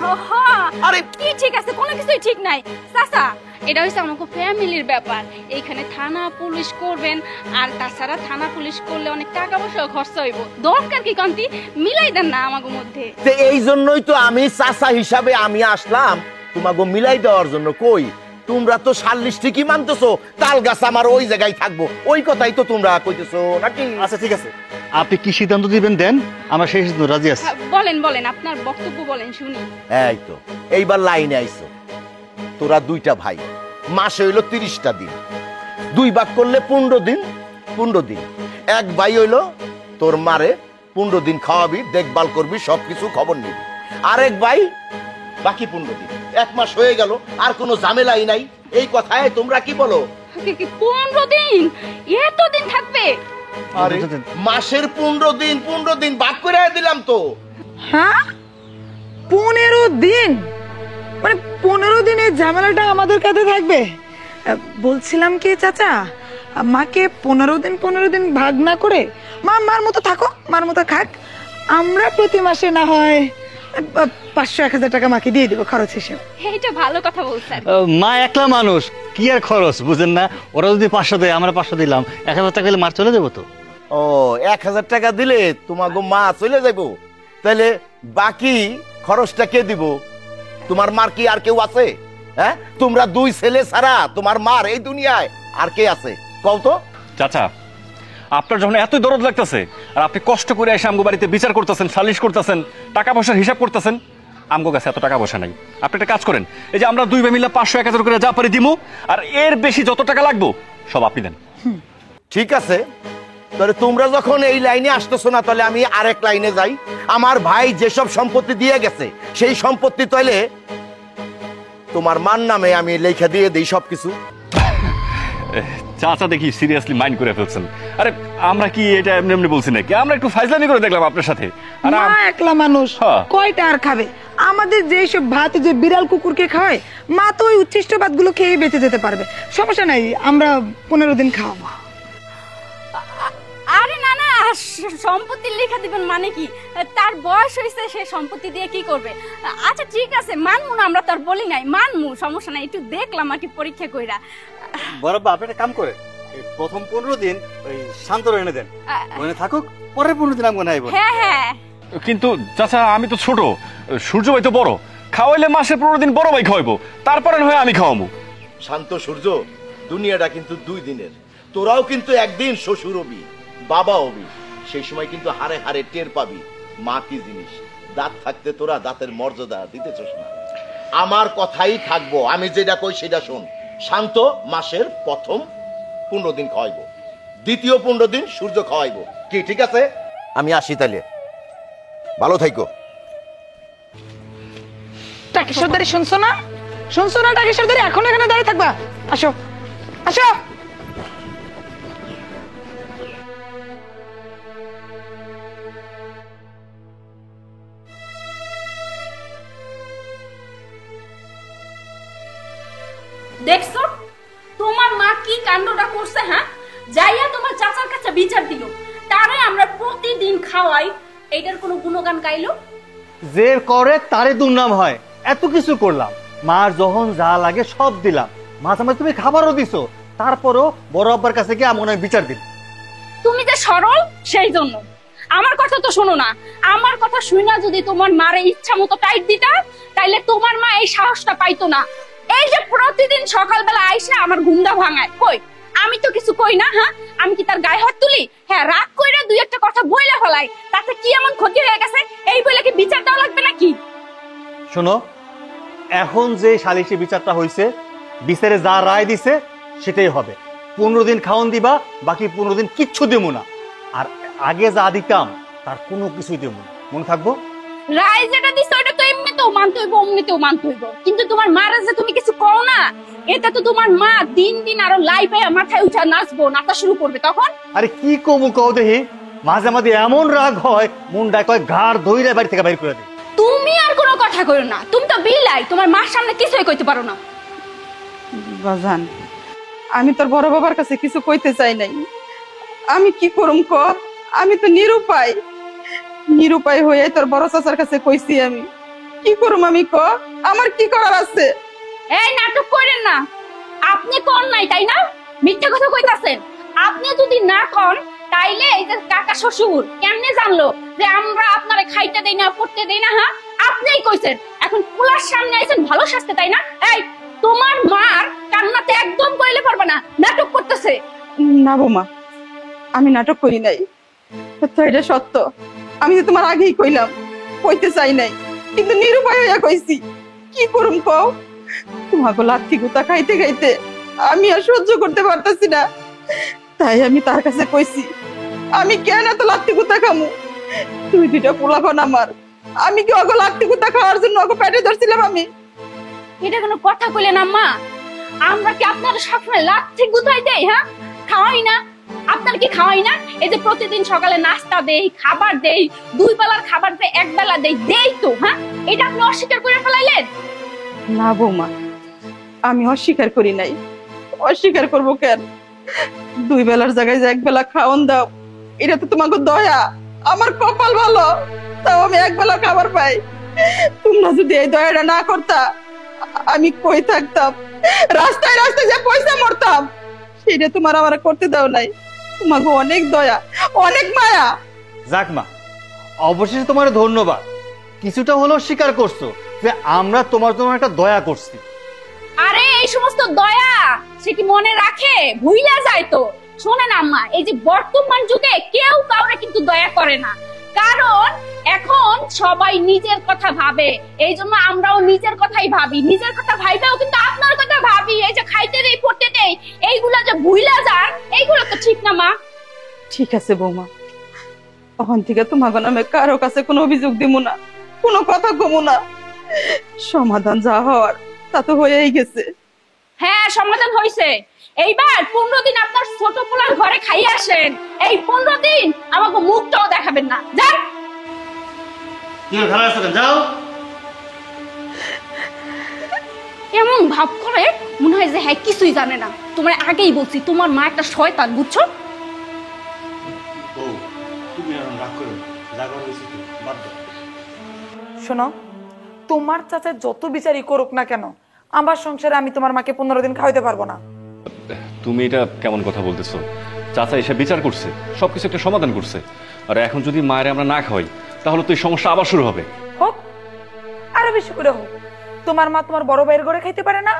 আরে কি ঠিক আছে? কোনো কিছুই ঠিক নাই চাচা, এটা হচ্ছে আমাকে ফ্যামিলির ব্যাপার। এইখানে থানা পুলিশ করবেন, আর তাছাড়া থানা পুলিশ করলে অনেক টাকা পয়সা খরচ হইব। দরকার কি কান্তি মিলাই দেন না আমাকে মধ্যে? এই জন্যই তো আমি চাচা হিসাবে আমি আসলাম তোমাকে মিলাই দেওয়ার জন্য। কই, তোমরা তো 40 ঠিকই মানতেছো, তাল গাছ আমার ওই জায়গায় থাকবো, ওই কথাই তো তোমরা কইতেছো নাকি? আচ্ছা ঠিক আছে, আপনি কি সিদ্ধান্ত দিবেন দেন, আমরা সেই সিদ্ধান্ত রাজি আছি। বলেন বলেন, আপনার বক্তব্য বলেন শুনি। এই তো এইবার লাইনে আইছো। তোরা দুইটা ভাই, মাসে হইলো 30টা দিন, 2 ভাগ করলে 15 দিন। 15 দিন এক ভাই হইলো তোর মারে 15 দিন খাওয়াবি, দেখভাল করবি, সবকিছু খবর নিবি। আরেক ভাই বাকি 15 দিন। 1 মাস হয়ে গেল, আর কোনো ঝামেলাই নাই। এই কথায় তোমরা কি বলো? 15 দিন? এতদিন থাকবে? আরে মাসের 15 দিন, 15 দিন ভাগ করে দিলাম তো। হ্যাঁ, 15 দিন? মানে 15 দিনের ঝামেলাটা আমাদের কাছে থাকবে? বলছিলাম কি চাচা, মাকে 15 দিন ভাগ না করে মা মার মতো থাকো, মার মতো খাক, আমরা প্রতি মাসে না হয় 500-1000 টাকা মাকে দিয়ে দিব খরচ হিসেবে। এইটা ভালো কথা বলছেন। মা একলা মানুষ, কি আর খরচ বুঝেন না? ওরা যদি 500 দেয়, আমরা 500 দিলাম, 1000 টাকা দিলে মার চলে যাবো তো। ও 1000 টাকা দিলে তোমাকে মা চলে যাইব, তাহলে বাকি খরচটা কে দিব? তোমার মার কি আর কেউ আছে? হ্যাঁ, তোমরা 2 ছেলে ছাড়া তোমার মার এই দুনিয়ায় আর কে আছে কও তো? চাচা, আপনার যখন এতই দরদ লাগতেছে আর আপনি কষ্ট করে এসে আমগো বাড়িতে বিচার করতেছেন, সালিশ করতেছেন, টাকা পয়সার হিসাব করতেছেন, আমগো কাছে এত টাকা পয়সা নাই। আপনি একটা কাজ করেন, এই যে আমরা 2 ভাই মিলে 500-1000 করে যা পারি দিমু, আর এর বেশি যত টাকা লাগবো সব আপনি দেন। ঠিক আছে, তাহলে তোমরা যখন এই লাইনে আসতেছো না, তাহলে আমি আরেক লাইনে যাই। আমার ভাই যেসব সম্পত্তি দিয়ে গেছে সেই সম্পত্তি তাহলে তোমার মার নামে আমি লেখা দিয়ে দিই সবকিছু। চাচা দেখি সিরিয়াসলি মাইন্ড করে ফেলছেন। আরে আমরা কি এটা এমনি এমনি বলছি নাকি? আমরা একটু ফাইজলামি করে দেখলাম আপনার সাথে। আর মা একলা মানুষ, হ্যাঁ। কয়টা আর খাবে? আমাদের যেসব ভাত যে বিড়াল কুকুরকে খায়, মা তো ওই উচ্ছিষ্ট ভাতগুলো খেয়ে বেঁচে যেতে পারবে, সমস্যা নাই, আমরা 15 দিন খাওয়াবো। আরে না না, সম্পত্তির লেখা দিবেন মানে কি? তার বয়স হয়েছে, সে সম্পত্তি দিয়ে কি করবে? আচ্ছা ঠিক আছে, মানমু না, আমরা তো আর বলি নাই, মানমু, সমস্যা নাই, একটু দেখলাম আর কি পরীক্ষা কইরা। বড় বাবা, আপনি একটা কাম করে প্রথম 15 দিন ওই শান্ত এনে দেন, ওখানে থাকুক, পরের 15 দিন আমগো নাইব। হ্যাঁ হ্যাঁ, কিন্তু চাচা আমি তো ছোট, সূর্য ভাই তো বড়, খাওয়াইলে মাসে 15 দিন বড় ভাই খাওয়াইবো, তারপরে হয় আমি খাওয়াবো। শান্ত সূর্য, দুনিয়াটা কিন্তু 2 দিনের, তোরাও কিন্তু একদিন শ্বশুর হবি, বাবা হবি, সেই সময় কিন্তু হারে হারে টের পাবি মা কি জিনিস। দাঁত থাকতে তোরা দাঁতের মর্যাদা দিতেছস না। আমার কথাই থাকবো, আমি যেটা কই সেটা শোন। শান্ত মাসের প্রথম 15 দিন খাওয়াইবো, দ্বিতীয় 15 দিন সূর্য খাওয়াইবো, কি ঠিক আছে? আমি আসি তাহলে, ভালো থাইকো। টাকেশ্বর দাঁড়ি শুনছো না? শুনছো না টাকেশ্বর দাঁড়ি? এখন এখানে দাঁড়িয়ে থাকবা? আসো আসো। দেখছো তোমার মা কি কাণ্ডটা করছে? হ্যাঁ, যাইয়া তোমার চাচার কাছে বিচার দিল, তারে আমরা প্রতিদিন খাওয়াই, এইটার কোনো গুণগান গাইলো? যে করে তারে দুর্নাম হয়। এত কিছু করলাম, মার যখন যা লাগে সব দিলাম, মাঝে মাঝে তুমি খাবারও দিছো, তারপরও বড় আব্বার কাছে গিয়ে মনে হয় বিচার দিল। তুমি যে সরল, সেই জন্য। আমার কথা তো শোনো না, আমার কথা শুনা যদি তোমার মারে ইচ্ছা মতো টাইট দিতা, তাইলে তোমার মা এই সাহসটা পাইতো না। এই যে প্রতিদিন সকালবেলা আইসা আমার ঘুমটা ভাঙায়, কই আমি তো কিছু কই না? হ্যাঁ, আমি কি তার গায়ে হাত তুলি? হ্যাঁ, রাগ কইরা 2-1টা কথা বইলা ফেলাই, তাতে কি এমন ক্ষতি হয়ে গেছে? এই বইলে কি বিচার দেওয়া লাগবে নাকি? শোনো, এখন যে সালিশি বিচারটা হয়েছে, বিচারে যা রায় দিছে সেটাই হবে। 15 দিন খাওয়ান দিবা, বাকি 15 দিন কিচ্ছু দেবো না। আর আগে যা দিতাম তার কোনো কিছুই দেবো না, মনে থাকবো? রায় যেটা দিছে ওটা তো এমনিতেও মানতে হইব, অমনিতেও মানতে হইব, কিন্তু তোমার মারা যে তুমি কিছু কও না, এটা তো তোমার মা দিন দিন আরো লাইফে মাথায় উঠা নাচবো, নাচা শুরু করবে তখন। আরে কি কমু কও দেখি, মাঝে মাঝে এমন রাগ হয় মুন্ডায় কয় ঘাড় ধইরে বাড়ি থেকে বাইর করে দেয়। তুমি আর কোনো কথা কইও না, তুমি তো বিলাই, তোমার মার সামনে কিছুই কইতে পারো না। বাজান, আমি তোর বড় বাবার কাছে কিছু কইতে চাই নাই, আমি কি করুম ক? আমি তো নিরুপায়, নিরুপায় হয়ে তোর বড় চাচার কাছে কইছি, আমি কি করুম? আমি ক, আমার কি করার আছে? এই নাটক করেন না, আপনি কোন নাই তাই না? মিথ্যা কথা কইতাছেন। আপনি যদি না কোন, তাইলে এই যে কাকা শ্বশুর কেমনে জানলো যে আমরা আপনারে খাইতে দেই না, পড়তে দেই না? হ্যাঁ, আপনিই কইছেন, এখন পুলার সামনে আইছেন ভালো শাস্তে, তাই না? এই তোমার মার কান্নাতে একদম কইলে পারবে না, নাটক করতেছে। না বৌমা, আমি নাটক করি নাই, তো এটা সত্য। আমি তো তোমার আগেই কইলাম, কইতে চাই নাই, কিন্তু নিরুপায় হইয়া কইছি। কি করুম কও? তোমাকে লাথি গুতা খাইতে খাইতে আমি আর সহ্য করতে পারতাছি না, তাই আমি তার কাছে কইছি আমি কেন এত লাথি গুতা খামু? 2-2টা পোলাপান আমার, আমি কি ওগো লাথি গুতা খাওয়ার জন্য ওগো পেটে ধরছিলাম? আমি এটা কোনো কথা কইলেন আম্মা? আমরা কি আপনার সবসময় লাথি গুতাই দেই? হ্যাঁ, খাওয়াই না? আপনার কি খাওয়াই না? এই যে প্রতিদিন সকালে নাস্তা দেই, খাবার দেই, 2 বেলার খাবার দেই, 1 বেলা দেই তো। হ্যাঁ, এটা আপনি অস্বীকার করে ফেলাইলেন? না বৌমা, আমি অস্বীকার করি নাই। অস্বীকার করবো কেন? 2 বেলার জায়গায় যে 1 বেলা খাওয়ান দাও, এটা তো তোমাকে দয়া। আমার কপাল ভালো, তাও আমি 1 বেলা খাবার পাই। তোমরা যদি এই দয়াটা না করতা, আমি কই থাকতাম রাস্তায় রাস্তায় যে পয়সা মরতাম সেটা তোমার আমার করতে দাও নাই। তোমাকে অনেক দয়া, অনেক মায়া। যাক মা, অবশেষে তোমার ধন্যবাদ, কিছুটা হলেও স্বীকার করছো যে আমরা তোমার জন্য একটা দয়া করছি। আরে এই সমস্ত দয়া সে কি মনে রাখে? ভুইলা যায় তো। শোনেন আম্মা, এই যে বর্তমান যুগে কেউ কাউরে কিন্তু দয়া করে না, কারণ এখন সবাই নিজের কথা ভাবে। এই জন্য আমরাও নিজের কথাই ভাবি, নিজের কথা ভাইবেও কিন্তু আপনার কথা ভাবি। এই যে খাইতে দেই, পড়তে দেই, এইগুলা যে ভুইলা যান, এইগুলো তো ঠিক না মা। ঠিক আছে বৌমা, তখন থেকে তোমাকে নামে কারো কাছে কোনো অভিযোগ দিব না, কোনো কথা কমো না। সমাধান যা হওয়ার তা তো হয়েই গেছে। হ্যাঁ, সমাধান হয়েছে। এইবার 15 দিন আপনার ছোট পোলার ঘরে খাই আসেন। এই 15 দিন আমাকে মুখটাও দেখাবেন না। যান। যাও। এমন ভাব করে মনে হয় যে হ্যাঁ কিছুই জানে না। তোমার আগেই বলছি তোমার মা একটা শয়তান, বুঝছো? শোনো, তোমার চাচা যত বিচারই করুক না কেন, আমার সংসারে আমি তোমার মাকে 15 দিন খাওয়াইতে পারবো না। তুমি এটা কেমন কথা বলতেছো? চাচা এসে বিচার করছে, সবকিছু একটা সমাধান করছে, আর এখন যদি মায়ের আমরা না খাওয়াই তাহলে তো এই সমস্যা আবার শুরু হবে। হোক, আরো বেশি করে হোক। তোমার মা তোমার বড় ভাইয়ের ঘরে খাইতে পারে না,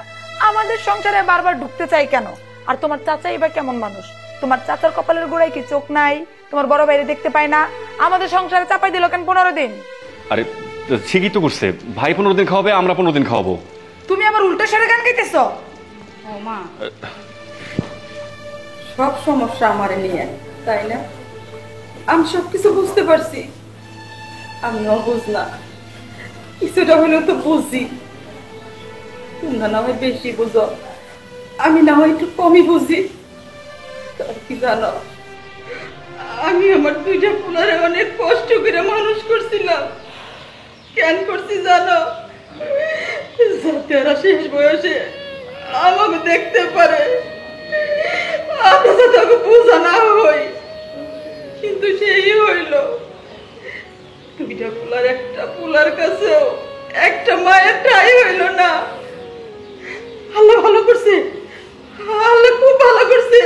আমাদের সংসারে বারবার ঢুকতে চাই কেন? আর তোমার চাচাই বা কেমন মানুষ? তোমার চাচার কপালের গোড়ায় কি চোখ নাই? তোমার বড় ভাইরে দেখতে পায় না? আমাদের সংসারে চাপাই দিল কেন 15 দিন? আরে ঠিকই তো করছে, ভাই 15 দিন খাওয়াবে, আমরা 15 দিন খাওয়াবো। তুমি আবার উল্টো সরে গান গাইতেছো। ও মা, সব সমস্যা আমারে নিয়ে, তাই না? আমি সবকিছু বুঝতে পারছি। আমি অবুঝ না, কিছুটা হলেও তো বুঝি। তোমরা না হয় বেশি বুঝো, আমি না হয় একটু কমই বুঝি। তার কি জানো, আমি আমার দুইটা পোলারে অনেক কষ্ট করে মানুষ করছিলাম। কেন করছি জানো? যাতে ওরা শেষ বয়সে আমাকে দেখতে পারে, আমরা যাতে ওকে বোঝা না হই। কিন্তু সেই হইল, দুইটা পোলার একটা পোলার কাছেও একটা মায়ের ঠাই হইল না। আল্লাহ ভালো করছে, আল্লাহ খুব ভালো করছে।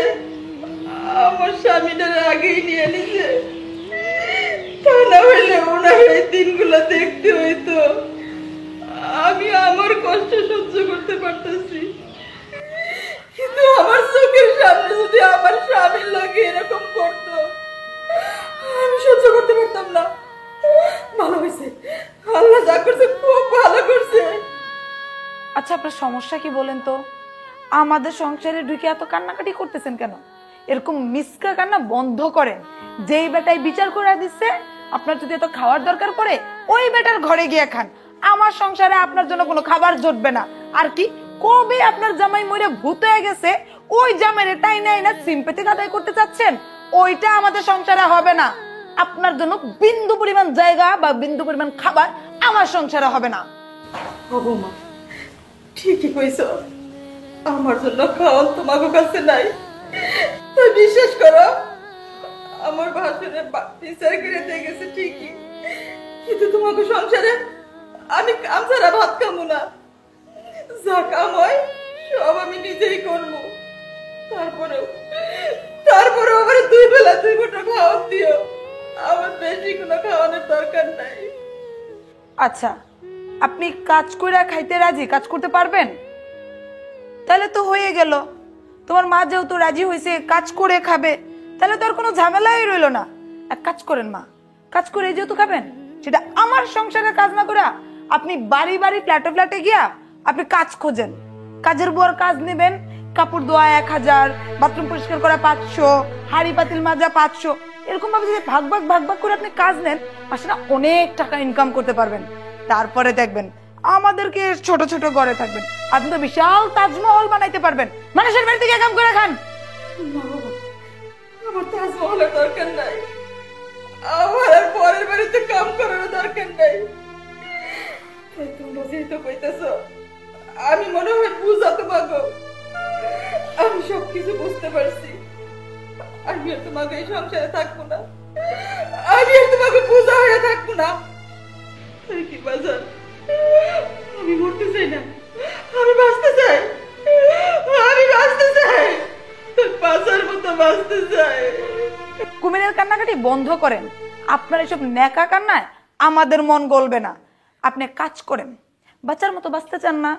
আমার স্বামীটার আগেই নিয়ে নিছে, তা না হইলে ওনার এই দিনগুলো দেখতে হইতো। আমি আমার কষ্ট সহ্য করতে পারতেছি, কিন্তু আমার চোখের সামনে যদি আমার স্বামীর লাগে এরকম করতো, আমি সহ্য করতে পারতাম না। ভালো হয়েছে, আল্লাহ যা করছে খুব ভালো করছে। আচ্ছা, আপনার সমস্যা কি বলেন তো? আমাদের সংসারে ঢুকে এত কান্নাকাটি করতেছেন কেন? এরকম মিসকা কান্না বন্ধ করেন। যেই বেটাই বিচার করে দিচ্ছে, আপনার যদি এত খাওয়ার দরকার পড়ে ওই বেটার ঘরে গিয়ে খান। আমার সংসারে আপনার জন্য কোনো খাবার জুটবে না। আর কি, কবে আপনার জামাই মরে ভূত হয়ে গেছে, ওই জামাইরে টাইনা আইনা সিম্পেথি আদায় করতে চাচ্ছেন, ওইটা আমাদের সংসারে হবে না। আপনার জন্য বিন্দু পরিমাণ জায়গা বা বিন্দু পরিমাণ খাবার আমার সংসারে হবে না। বাবু মা, ঠিকই কইছো, আমার জন্য খাওয়ান তোমাকে কাছে নাই। তাই বিশ্বাস করো, আমার ভাসুরের বিচার করে দিয়ে গেছে ঠিকই, কিন্তু তোমাকে সংসারে আমি কাম ছাড়া ভাত খাবো না। যা কাম হয় সব আমি নিজেই করবো। তারপরেও আমার 2 বেলা 2 মুঠো খাওয়ান দিও, আমার বেশি কোনো খাওয়ানোর দরকার নাই। আচ্ছা, আপনি কাজ করে খাইতে রাজি, কাজ করতে পারবেন? তাহলে তো হয়ে গেল। তোমার মা যেহেতু রাজি হয়েছে কাজ করে খাবে, তাহলে তো আর কোনো ঝামেলাই রইল না। এক কাজ করেন মা, কাজ করে যেহেতু খাবেন, সেটা আমার সংসারের কাজ না করে আপনি বাড়ি বাড়ি ফ্ল্যাটে ফ্ল্যাটে গিয়া আপনি কাজ খোঁজেন। কাজের বুয়ার কাজ নেবেন, কাপড় ধোয়া 1000, বাথরুম পরিষ্কার করা 500, হাড়ি পাতিল মাজা 500, এরকম ভাবে যদি ভাগ ভাগ করে আপনি কাজ নেন, মাসে না অনেক টাকা ইনকাম করতে পারবেন। তারপরে দেখবেন আমাদেরকে ছোট ছোট ঘরে থাকবেন, আপনি তো বিশাল তাজমহল বানাইতে পারবেন। মানুষের বাড়ি থেকে কাম করে খান। আমার তাজমহলের দরকার নাই, আমার আর পরের বাড়িতে কাম করার দরকার নাই। তোমরা যেহেতু কইতেছো, আমি মনে হয় বুঝাতে পারবো। আমি সবকিছু বুঝতে পারছি। আমি আর তোমাকে এই সংসারে থাকবো না, আমি আর তোমাকে বোঝা হয়ে থাকবো না। কি বাজার, আমি মরতে চাই না, আমি বাঁচতে চাই। আমি বাঁচতে চাই, বাঁচার মতো বাঁচতে চাই। কুমিরের কান্নাকাটি বন্ধ করেন। আপনার এসব নেকা কান্নায় আমাদের মন গলবে না। আপনি কাজ করেন, বাঁচার মতো বাঁচতে চান না,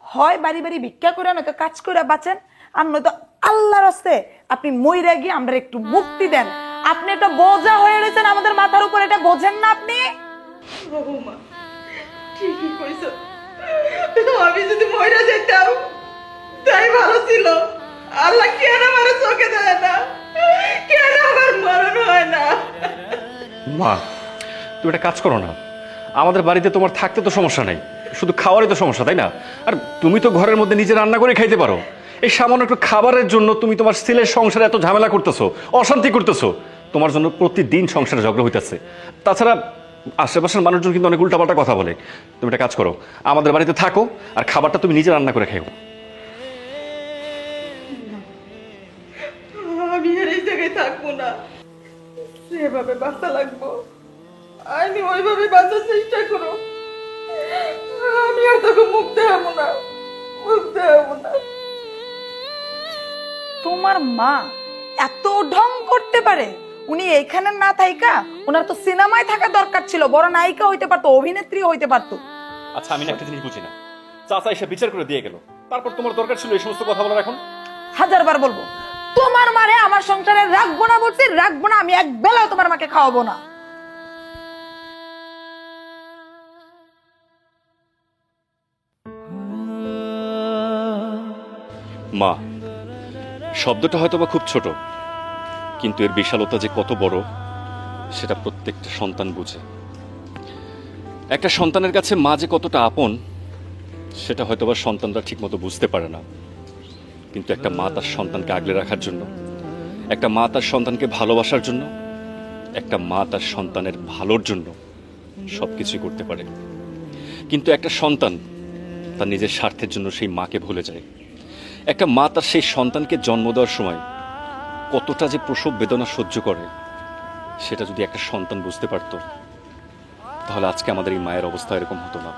হয় বাড়ি বাড়ি ভিক্ষা করে নয়তো কাজ করে বাঁচেন, আর নয়তো আল্লাহর হস্তে আপনি মইরা গিয়ে আমরা একটু মুক্তি দেন। আপনি একটা বোঝা হয়ে রয়েছেন আমাদের মাথার উপর, এটা বোঝেন না আপনি? বৌমা ঠিকই কইছো, আমি যদি মইরা যেতাম তাই ভালো ছিল। আল্লাহ কেন আমার চোখে দেয় না, কেন আমার মরণ হয় না? মা তুমি একটা কাজ করো না, আমাদের বাড়িতে তোমার থাকতে তো সমস্যা নেই, শুধু খাওয়ারই তো সমস্যা, তাই না? আর তুমি তো ঘরের মধ্যে নিজে রান্না করে খাইতে পারো। এই সামান্য একটু খাবারের জন্য তুমি তোমার ছেলের সংসারে এত ঝামেলা করতেছো, অশান্তি করতেছো। তোমার জন্য প্রতিদিন সংসারে ঝগড়া হইতেছে। তাছাড়া আশেপাশের মানুষজন কিন্তু অনেক উল্টাপাল্টা কথা বলে। তুমি একটা কাজ করো, আমাদের বাড়িতে থাকো আর খাবারটা তুমি নিজে রান্না করে খাইও। আমি আর এই জায়গায় থাকবো না, যেভাবে বাঁচা লাগবো আমি ওইভাবে বাঁচার চেষ্টা করো। আমি আর তোকে মুক্ত হবো না, মুক্ত হবো না। তোমার মা এত ঢং করতে পারে? উনি এইখানে না থাইকা ওনার তো সিনেমায় থাকা দরকার ছিল, বড় নায়িকা হইতে পারতো, অভিনেত্রী হইতে পারতো। আচ্ছা আমি না একটা জিনিস বুঝি না, চাচা এসে বিচার করে দিয়ে গেল, তারপর তোমার দরকার ছিল এই সমস্ত কথা বলার? এখন হাজারবার বলবো, তোমার মারে আমার সংসারে রাখবো না বলছি, রাখবো না। আমি এক বেলাও তোমার মাকে খাওয়াবো না। মা শব্দটা হয়তো বা খুব ছোট, কিন্তু এর বিশালতা যে কত বড় সেটা প্রত্যেকটা সন্তান বুঝে। একটা সন্তানের কাছে মা যে কতটা আপন সেটা হয়তো বা সন্তানরা ঠিক মতো বুঝতে পারে না, কিন্তু একটা মা তার সন্তানকে আগলে রাখার জন্য, একটা মা তার সন্তানকে ভালোবাসার জন্য, একটা মা তার সন্তানের ভালোর জন্য সবকিছুই করতে পারে। কিন্তু একটা সন্তান তার নিজের স্বার্থের জন্য সেই মাকে ভুলে যায়। একটা মা তার সেই সন্তানকে জন্ম দেওয়ার সময় কতটা যে প্রসব বেদনা সহ্য করে সেটা যদি একটা সন্তান বুঝতে পারত, তাহলে আজকে আমাদের এই মায়ের অবস্থা এরকম হতো না।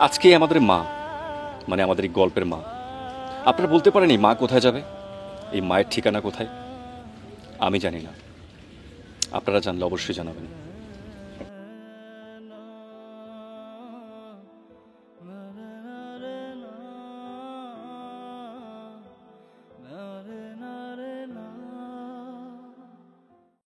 আজকে আমাদের মা মানে আমাদের এই গল্পের মা। আপনারা বলতে পারেন এই মা কোথায় যাবে, এই মায়ের ঠিকানা কোথায়? আমি জানি না, আপনারা জানলে অবশ্যই জানাবেন।